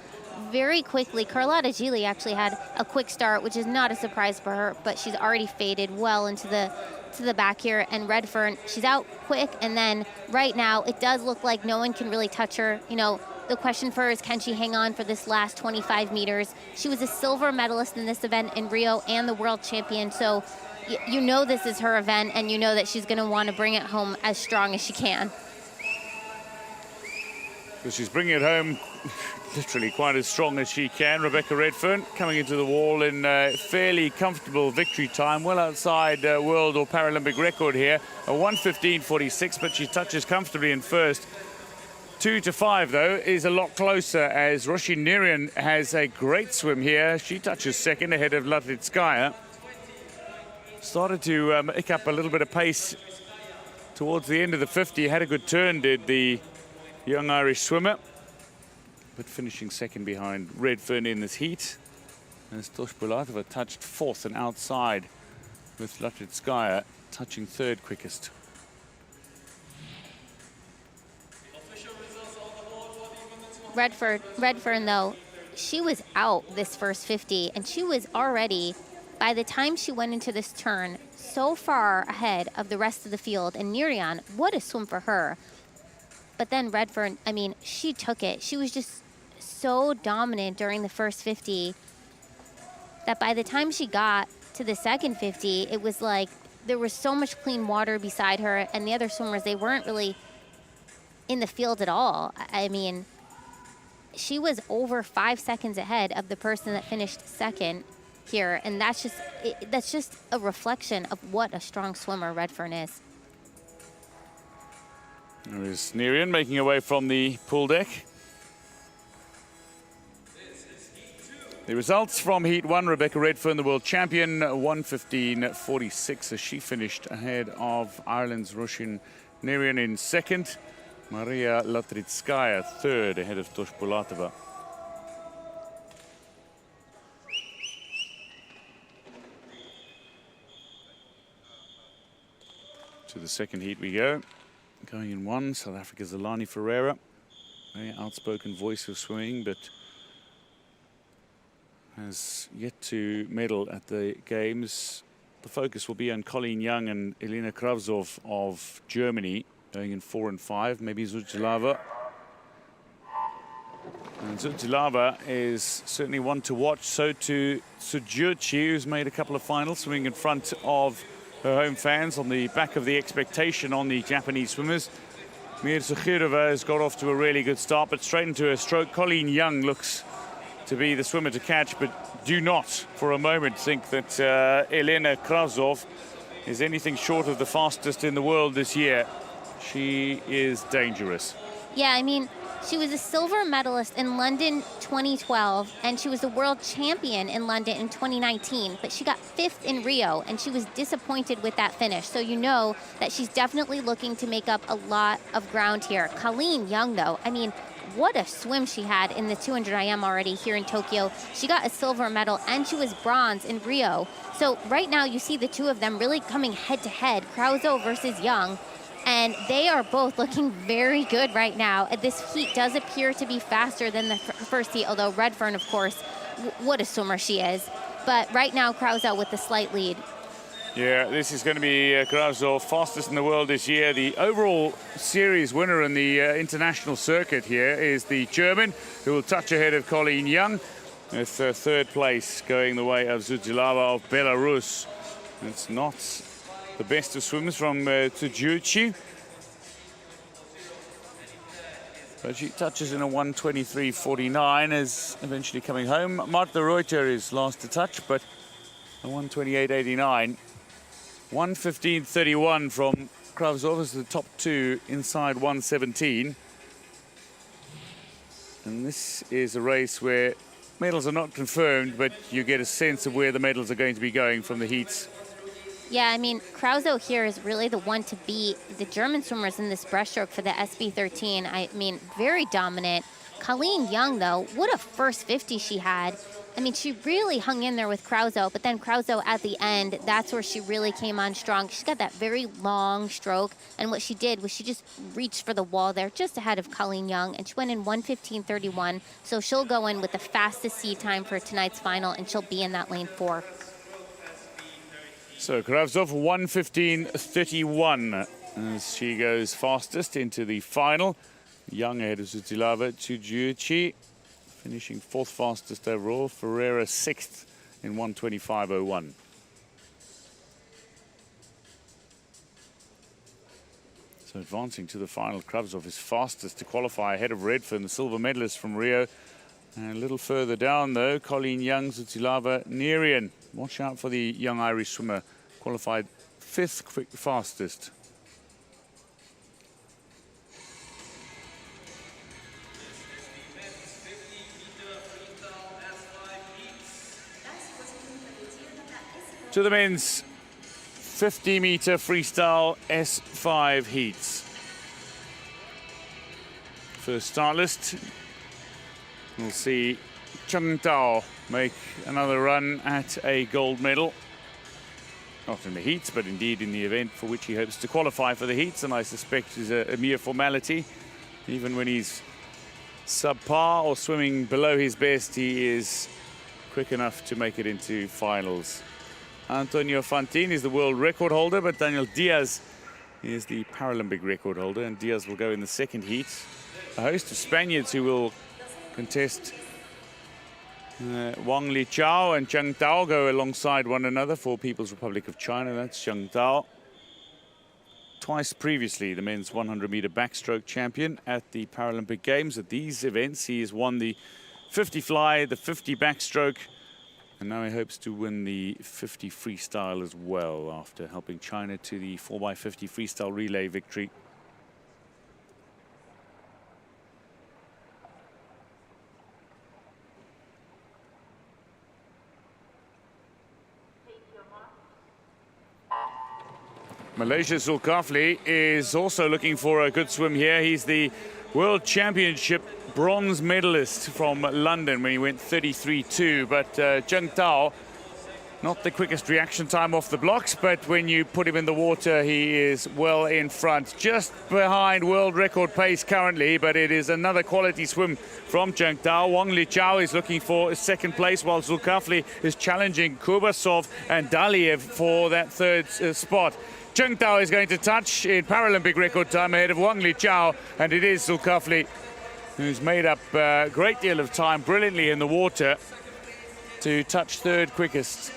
very quickly. Carlotta Gili actually had a quick start, which is not a surprise for her, but she's already faded well into the back here. And Redfern, she's out quick, and then right now it does look like no one can really touch her. You know, the question for her is, can she hang on for this last 25 meters? She was a silver medalist in this event in Rio and the world champion, so you know this is her event, and you know that she's going to want to bring it home as strong as she can. So she's bringing it home literally quite as strong as she can. Rebecca Redfern coming into the wall in fairly comfortable victory time, well outside world or Paralympic record here, a 1:15.46, but she touches comfortably in first. 2 to 5 though is a lot closer, as Roshi Nirian has a great swim here. She touches second ahead of Latritskaya. Started to pick up a little bit of pace towards the end of the 50. Had a good turn, did the young Irish swimmer, but finishing second behind Redfern in this heat. As Toshbulatova touched fourth and outside, with Latritskaya touching third quickest. Redfern, though, she was out this first 50, and she was already, by the time she went into this turn, so far ahead of the rest of the field. And Nirian, what a swim for her. But then Redfern, I mean, she took it. She was just so dominant during the first 50 that by the time she got to the second 50, it was like there was so much clean water beside her, and the other swimmers, they weren't really in the field at all. I mean, she was over 5 seconds ahead of the person that finished second here, and that's just a reflection of what a strong swimmer Redfern is. There is Nirian making her way from the pool deck. The results from Heat 1, Rebecca Redfern, the world champion, 1:15.46 as she finished ahead of Ireland's Roshi Nirian in second. Maria Latritskaya third ahead of Toshbulatova. To the second heat we go. Going in one, South Africa's Alani Ferreira. Very outspoken voice of swimming, but has yet to medal at the Games. The focus will be on Colleen Young and Elena Kravtsov of Germany, going in 4 and 5, maybe Zuzilava. And Zuzilava is certainly one to watch. So too Sujuchi, who's made a couple of finals, swimming in front of her home fans on the back of the expectation on the Japanese swimmers. Mir Sukhirova has got off to a really good start, but straight into her stroke. Colleen Young looks to be the swimmer to catch, but do not for a moment think that Elena Kravtsov is anything short of the fastest in the world this year. She is dangerous. Yeah, I mean, she was a silver medalist in London 2012, and she was the world champion in London in 2019, but she got 5th in Rio, and she was disappointed with that finish. So you know that she's definitely looking to make up a lot of ground here. Colleen Young, though, I mean, what a swim she had in the 200 IM already here in Tokyo. She got a silver medal, and she was bronze in Rio. So right now you see the two of them really coming head-to-head, Krause versus Young. And they are both looking very good right now. This heat does appear to be faster than the first heat, although Redfern, of course, what a swimmer she is. But right now, Krause with the slight lead. Yeah, this is going to be Krause, fastest in the world this year. The overall series winner in the international circuit here is the German, who will touch ahead of Colleen Young. With third place going the way of Zuzilava of Belarus. It's not the best of swimmers from Tsujuchi. But she touches in a 1:23.49, is eventually coming home. Marta Reuter is last to touch, but a 1:28.89. 1:15.31 from Kravtsov as the top two inside 1:17. And this is a race where medals are not confirmed, but you get a sense of where the medals are going to be going from the heats. Yeah, I mean, Krause here is really the one to beat the German swimmers in this breaststroke for the SB13. I mean, very dominant. Colleen Young, though, what a first 50 she had. I mean, she really hung in there with Krause, but then Krause at the end, that's where she really came on strong. She's got that very long stroke, and what she did was she just reached for the wall there just ahead of Colleen Young, and she went in 1:15.31, so she'll go in with the fastest seed time for tonight's final, and she'll be in that lane 4. So Kravtsov 1:15.31 as she goes fastest into the final. Young ahead of Zutilava, Tsujuchi finishing 4th fastest overall. Ferreira 6th in 1:25.01. So advancing to the final, Kravtsov is fastest to qualify ahead of Redfern, the silver medalist from Rio. And a little further down though, Colleen Young, Zutilava, Nerian. Watch out for the young Irish swimmer, qualified 5th fastest. To the men's 50-meter freestyle S5 heats. First start list. We'll see Chung Tao make another run at a gold medal. Not in the heats, but indeed in the event for which he hopes to qualify for the heats, and I suspect is a mere formality. Even when he's subpar or swimming below his best, he is quick enough to make it into finals. Antonio Fantin is the world record holder, but Daniel Diaz is the Paralympic record holder, and Diaz will go in the second heat. A host of Spaniards who will contest. Wang Liqiao and Zheng Tao go alongside one another for People's Republic of China. That's Zheng Tao. Twice previously, the men's 100-meter backstroke champion at the Paralympic Games. At these events, he has won the 50 fly, the 50 backstroke, and now he hopes to win the 50 freestyle as well after helping China to the 4x50 freestyle relay victory. Malaysia's Zulkifli is also looking for a good swim here. He's the World Championship bronze medalist from London when he went 33.2. But Zheng Tao, not the quickest reaction time off the blocks, but when you put him in the water, he is well in front. Just behind world record pace currently, but it is another quality swim from Zheng Tao. Wang Liqiao is looking for second place, while Zulkifli is challenging Kubasov and Daliev for that third spot. Zheng Tao is going to touch in Paralympic record time ahead of Wang Liqiao, and it is Zulkifli who's made up a great deal of time brilliantly in the water to touch third quickest.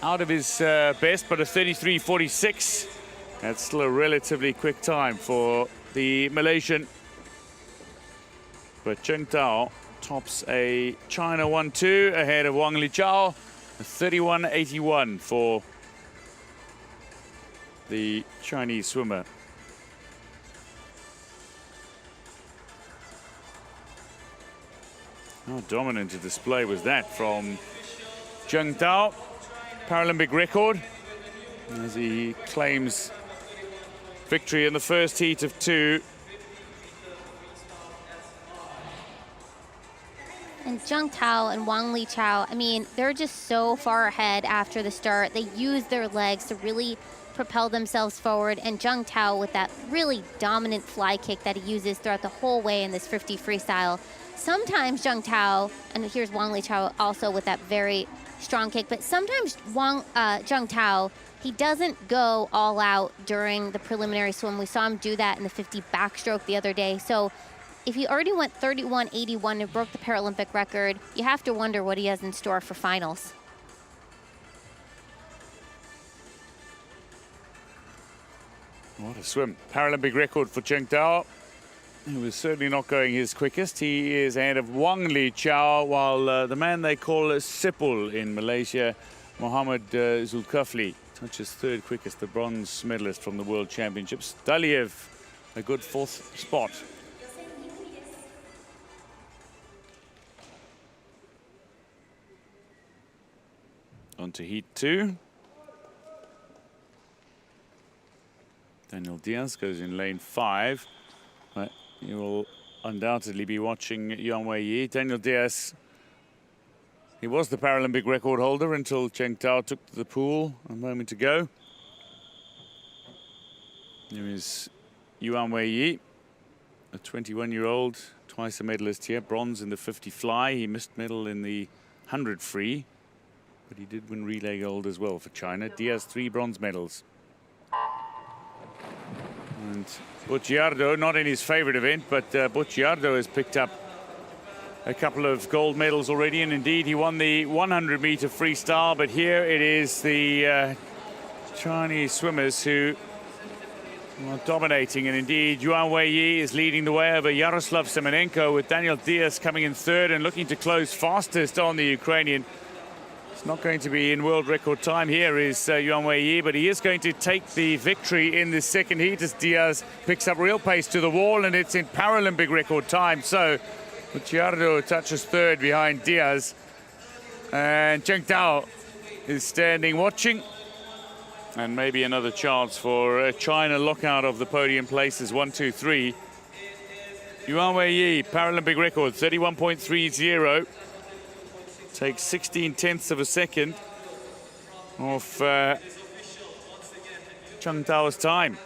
Out of his best, but a 33.46. That's still a relatively quick time for the Malaysian. But Zheng Tao tops a China 1-2 ahead of Wang Liqiao, a 31.81 for the Chinese swimmer. How dominant a display was that from Zheng Tao, Paralympic record, as he claims victory in the first heat of 2. And Zheng Tao and Wang Liqiao, I mean, they're just so far ahead after the start. They use their legs to really propel themselves forward, and Zheng Tao with that really dominant fly kick that he uses throughout the whole way in this 50 freestyle. Sometimes Zheng Tao, and here's Wang Liqiao also with that very strong kick, but sometimes Zheng Tao, he doesn't go all out during the preliminary swim. We saw him do that in the 50 backstroke the other day. So if he already went 31.81 and broke the Paralympic record, you have to wonder what he has in store for finals. What a swim. Paralympic record for Zheng Tao. He was certainly not going his quickest. He is ahead of Wang Liqiao, while the man they call Sipul in Malaysia, Mohamed Zulkifli, touches third quickest, the bronze medalist from the World Championships. Daliev, a good 4th spot. On to heat 2. Daniel Diaz goes in lane 5. But you will undoubtedly be watching Yuan Wei. Daniel Diaz, he was the Paralympic record holder until Zheng Tao took to the pool a moment ago. There is Yuan Wei, a 21-year-old, twice a medalist here, bronze in the 50 fly. He missed medal in the 100 free, but he did win relay gold as well for China. Diaz, 3 bronze medals. And Bucciardo, not in his favorite event, but Bucciardo has picked up a couple of gold medals already, and indeed he won the 100-meter freestyle, but here it is the Chinese swimmers who are dominating, and indeed Yuan Weiyi is leading the way over Yaroslav Semenenko, with Daniel Diaz coming in third and looking to close fastest on the Ukrainian. It's not going to be in world record time here is Yuan Weiyi, but he is going to take the victory in this second heat as Diaz picks up real pace to the wall, and it's in Paralympic record time. So Bucciardo touches third behind Diaz, and Zheng Tao is standing watching, and maybe another chance for China lockout of the podium places. 1, 2, 3. Yuan Weiyi, Paralympic record 31.30, takes 16/10 of a second off Zheng Tao's time.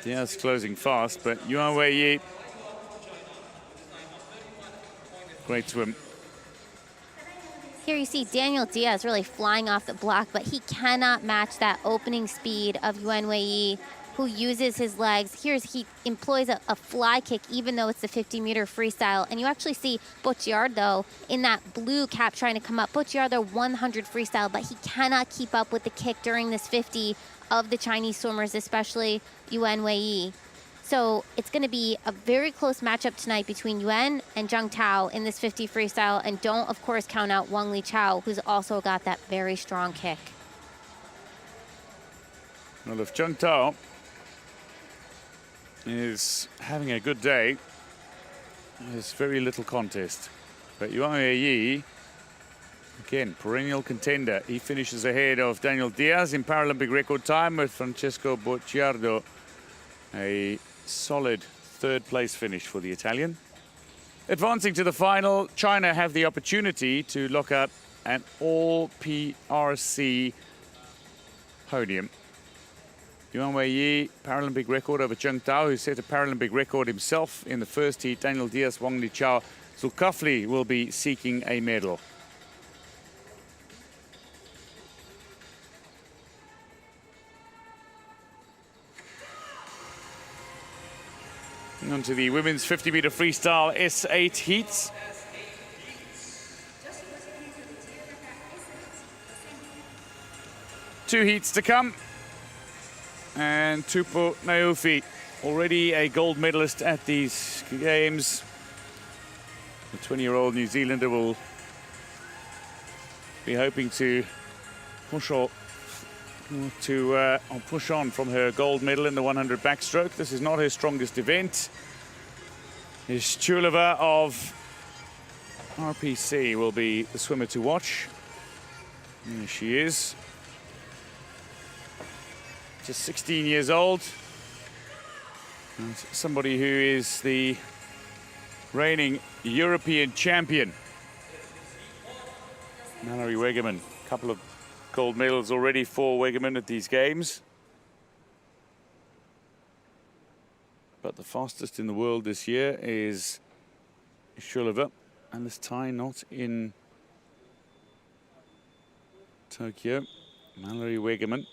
Diaz closing fast, but Yuan Weiyi, great swim. Here you see Daniel Diaz really flying off the block, but he cannot match that opening speed of Yuan Weiyi, who uses his legs. He employs a fly kick, even though it's the 50-meter freestyle. And you actually see Bucciardo in that blue cap trying to come up. Bucciardo 100 freestyle, but he cannot keep up with the kick during this 50 of the Chinese swimmers, especially Yuan Weiyi. So it's going to be a very close matchup tonight between Yuan and Zheng Tao in this 50 freestyle. And don't, of course, count out Wang Liqiao, who's also got that very strong kick. Well, if Zheng Tao is having a good day, there's very little contest. But Yuan Weiyi, again, perennial contender. He finishes ahead of Daniel Diaz in Paralympic record time, with Francesco Bucciardo a solid third place finish for the Italian. Advancing to the final, China have the opportunity to lock up an all PRC podium. Yuan Weiyi, Paralympic record over Zheng Tao, who set a Paralympic record himself in the first heat. Daniel Diaz, Wang Liqiao, Zulkifli will be seeking a medal. On to the women's 50-meter freestyle S8 heats. Two heats to come. And Tupou Naoufi, already a gold medalist at these games. The 20-year-old New Zealander will be hoping to push on from her gold medal in the 100 backstroke. This is not her strongest event. Shulova of RPC will be the swimmer to watch. There she is. Just 16 years old. And somebody who is the reigning European champion. Mallory Wegerman, a couple of gold medals already for Wegerman at these games. But the fastest in the world this year is Shulova, and this time not in Tokyo. Mallory Wegerman,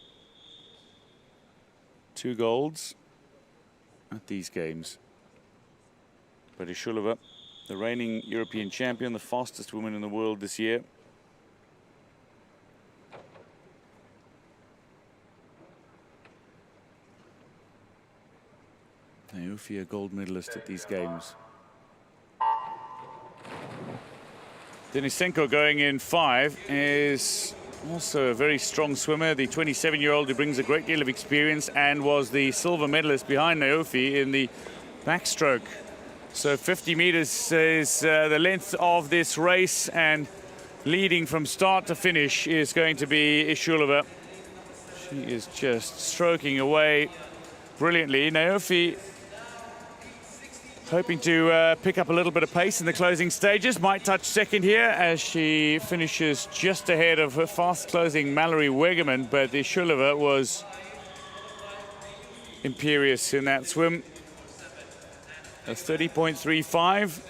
2 golds at these games. But Shulova, the reigning European champion, the fastest woman in the world this year. Naoufi, a gold medalist at these games. Denisenko going in 5 is also a very strong swimmer, the 27-year-old who brings a great deal of experience and was the silver medalist behind Naoufi in the backstroke. So 50 meters is the length of this race, and leading from start to finish is going to be Shulova. She is just stroking away brilliantly. Naoufi hoping to pick up a little bit of pace in the closing stages. Might touch second here as she finishes just ahead of her fast closing Mallory Wegerman, but Shulova was imperious in that swim. A 30.35.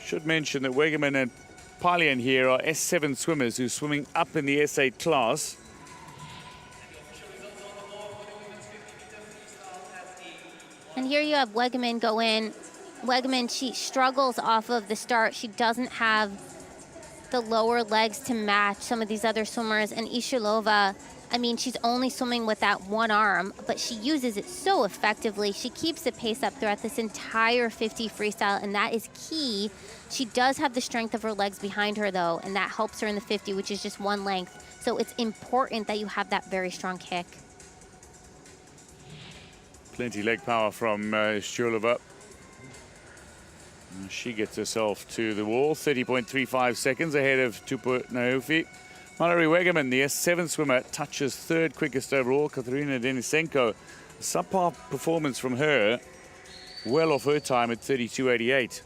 Should mention that Wegerman had Palian here are S7 swimmers who are swimming up in the S8 class. And here you have Wegeman go in. Wegeman, she struggles off of the start. She doesn't have the lower legs to match some of these other swimmers. And Ishilova, I mean, she's only swimming with that one arm, but she uses it so effectively. She keeps the pace up throughout this entire 50 freestyle, and that is key. She does have the strength of her legs behind her, though, and that helps her in the 50, which is just one length. So it's important that you have that very strong kick. Plenty leg power from Ishilova. She gets herself to the wall, 30.35 seconds ahead of Tupu Naofi. Mallory Wegeman, the S7 swimmer, touches third quickest overall. Katerina Denisenko, a subpar performance from her, well off her time at 32.88.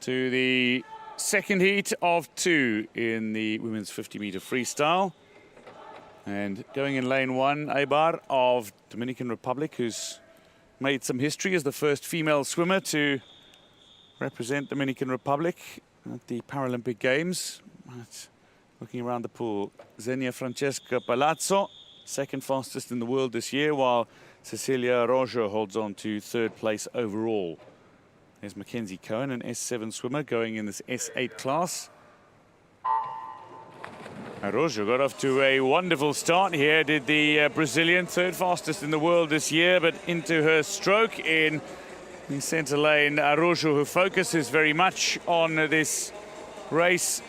To the second heat of 2 in the women's 50-meter freestyle. And going in lane 1, Eibar of Dominican Republic, who's made some history as the first female swimmer to represent Dominican Republic at the Paralympic Games. Looking around the pool, Xenia Francesca Palazzo, second fastest in the world this year, while Cecilia Araujo holds on to third place overall. There's Mackenzie Cohen, an S7 swimmer, going in this S8 class. Araujo got off to a wonderful start here, did the Brazilian, third fastest in the world this year, but into her stroke in the center lane. Araujo, who focuses very much on this race,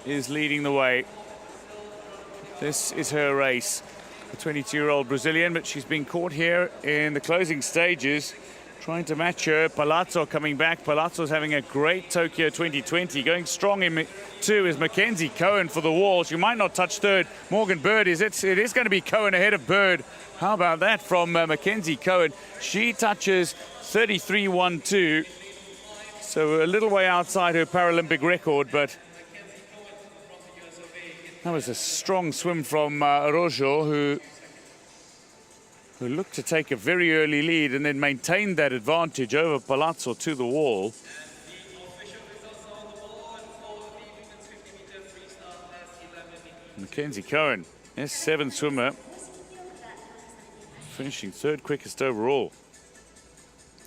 is leading the way. This is her race. The 22-year-old Brazilian, but she's been caught here in the closing stages, trying to match her. Palazzo coming back. Palazzo's having a great Tokyo 2020. Going strong in 2 is Mackenzie Cohen for the wall. She might not touch third. Morgan Bird is it. It is going to be Cohen ahead of Bird. How about that from Mackenzie Cohen? She touches 33.12. So a little way outside her Paralympic record, but that was a strong swim from Araujo, who looked to take a very early lead and then maintained that advantage over Palazzo to the wall. Mackenzie Cohen, S7 swimmer, finishing third quickest overall.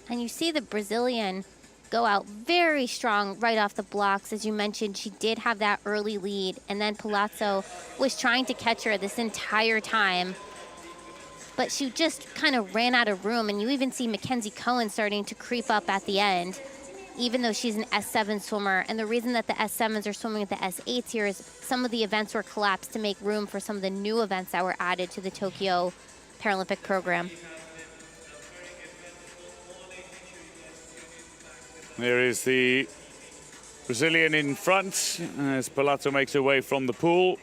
And you see the Brazilian go out very strong right off the blocks. As you mentioned, she did have that early lead, and then Palazzo was trying to catch her this entire time, but she just kind of ran out of room. And you even see Mackenzie Cohen starting to creep up at the end, even though she's an S7 swimmer. And the reason that the S7s are swimming with the S8s here is some of the events were collapsed to make room for some of the new events that were added to the Tokyo Paralympic program. There is the Brazilian in front as Palazzo makes her way from the pool.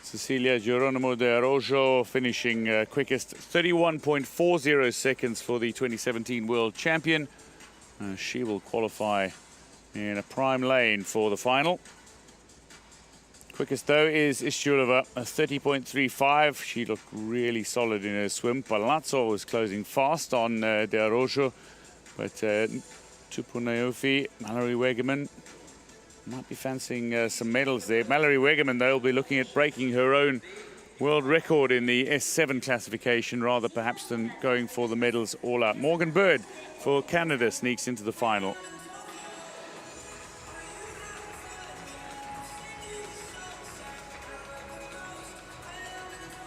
Cecilia Geronimo de Araujo finishing quickest, 31.40 seconds for the 2017 world champion. She will qualify in a prime lane for the final. Quickest though is Ishulova, a 30.35. She looked really solid in her swim. Palazzo was closing fast on de Araujo, but Tupu Naofi, Mallory Wegeman might be fancying some medals there. Mallory Wegeman, though, will be looking at breaking her own world record in the S7 classification rather perhaps than going for the medals all out. Morgan Bird for Canada sneaks into the final.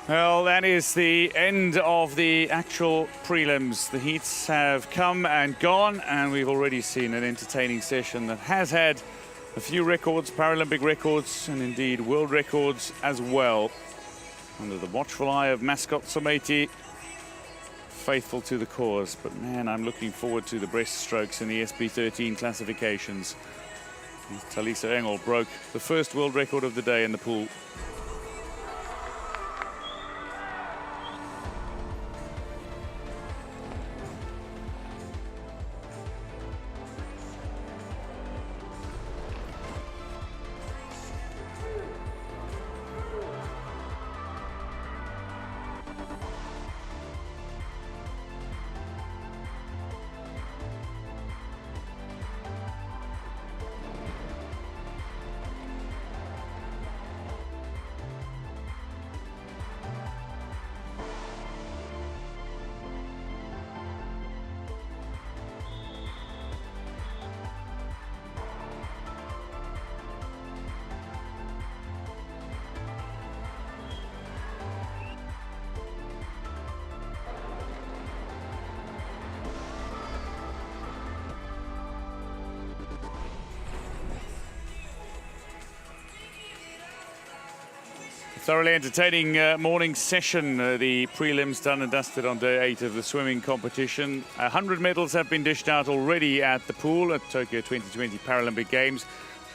Well, that is the end of the actual prelims. The heats have come and gone, and we've already seen an entertaining session that has had a few records, Paralympic records, and indeed world records as well. Under the watchful eye of Mascot Someti, faithful to the cause. But man, I'm looking forward to the breaststrokes in the SB13 classifications. Talisa Engel broke the first world record of the day in the pool. Thoroughly entertaining morning session. The prelims done and dusted on day 8 of the swimming competition. 100 medals have been dished out already at the pool at Tokyo 2020 Paralympic Games.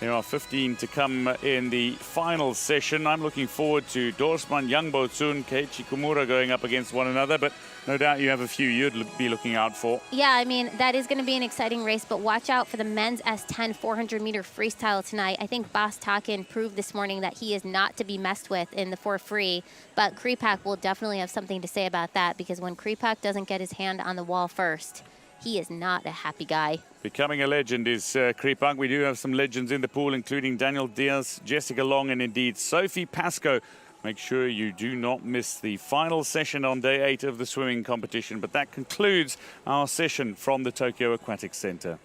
There are 15 to come in the final session. I'm looking forward to Dorsman, Youngbo-tsun, Keiichi Komura going up against one another, but no doubt you have a few you'd be looking out for. Yeah, I mean, that is going to be an exciting race, but watch out for the men's S10 400-meter freestyle tonight. I think Bas Takin proved this morning that he is not to be messed with in the 4 free, but Kripak will definitely have something to say about that, because when Kripak doesn't get his hand on the wall first, he is not a happy guy. Becoming a legend is Kripak. We do have some legends in the pool, including Daniel Diaz, Jessica Long, and indeed Sophie Pascoe. Make sure you do not miss the final session on day 8 of the swimming competition. But that concludes our session from the Tokyo Aquatic Center.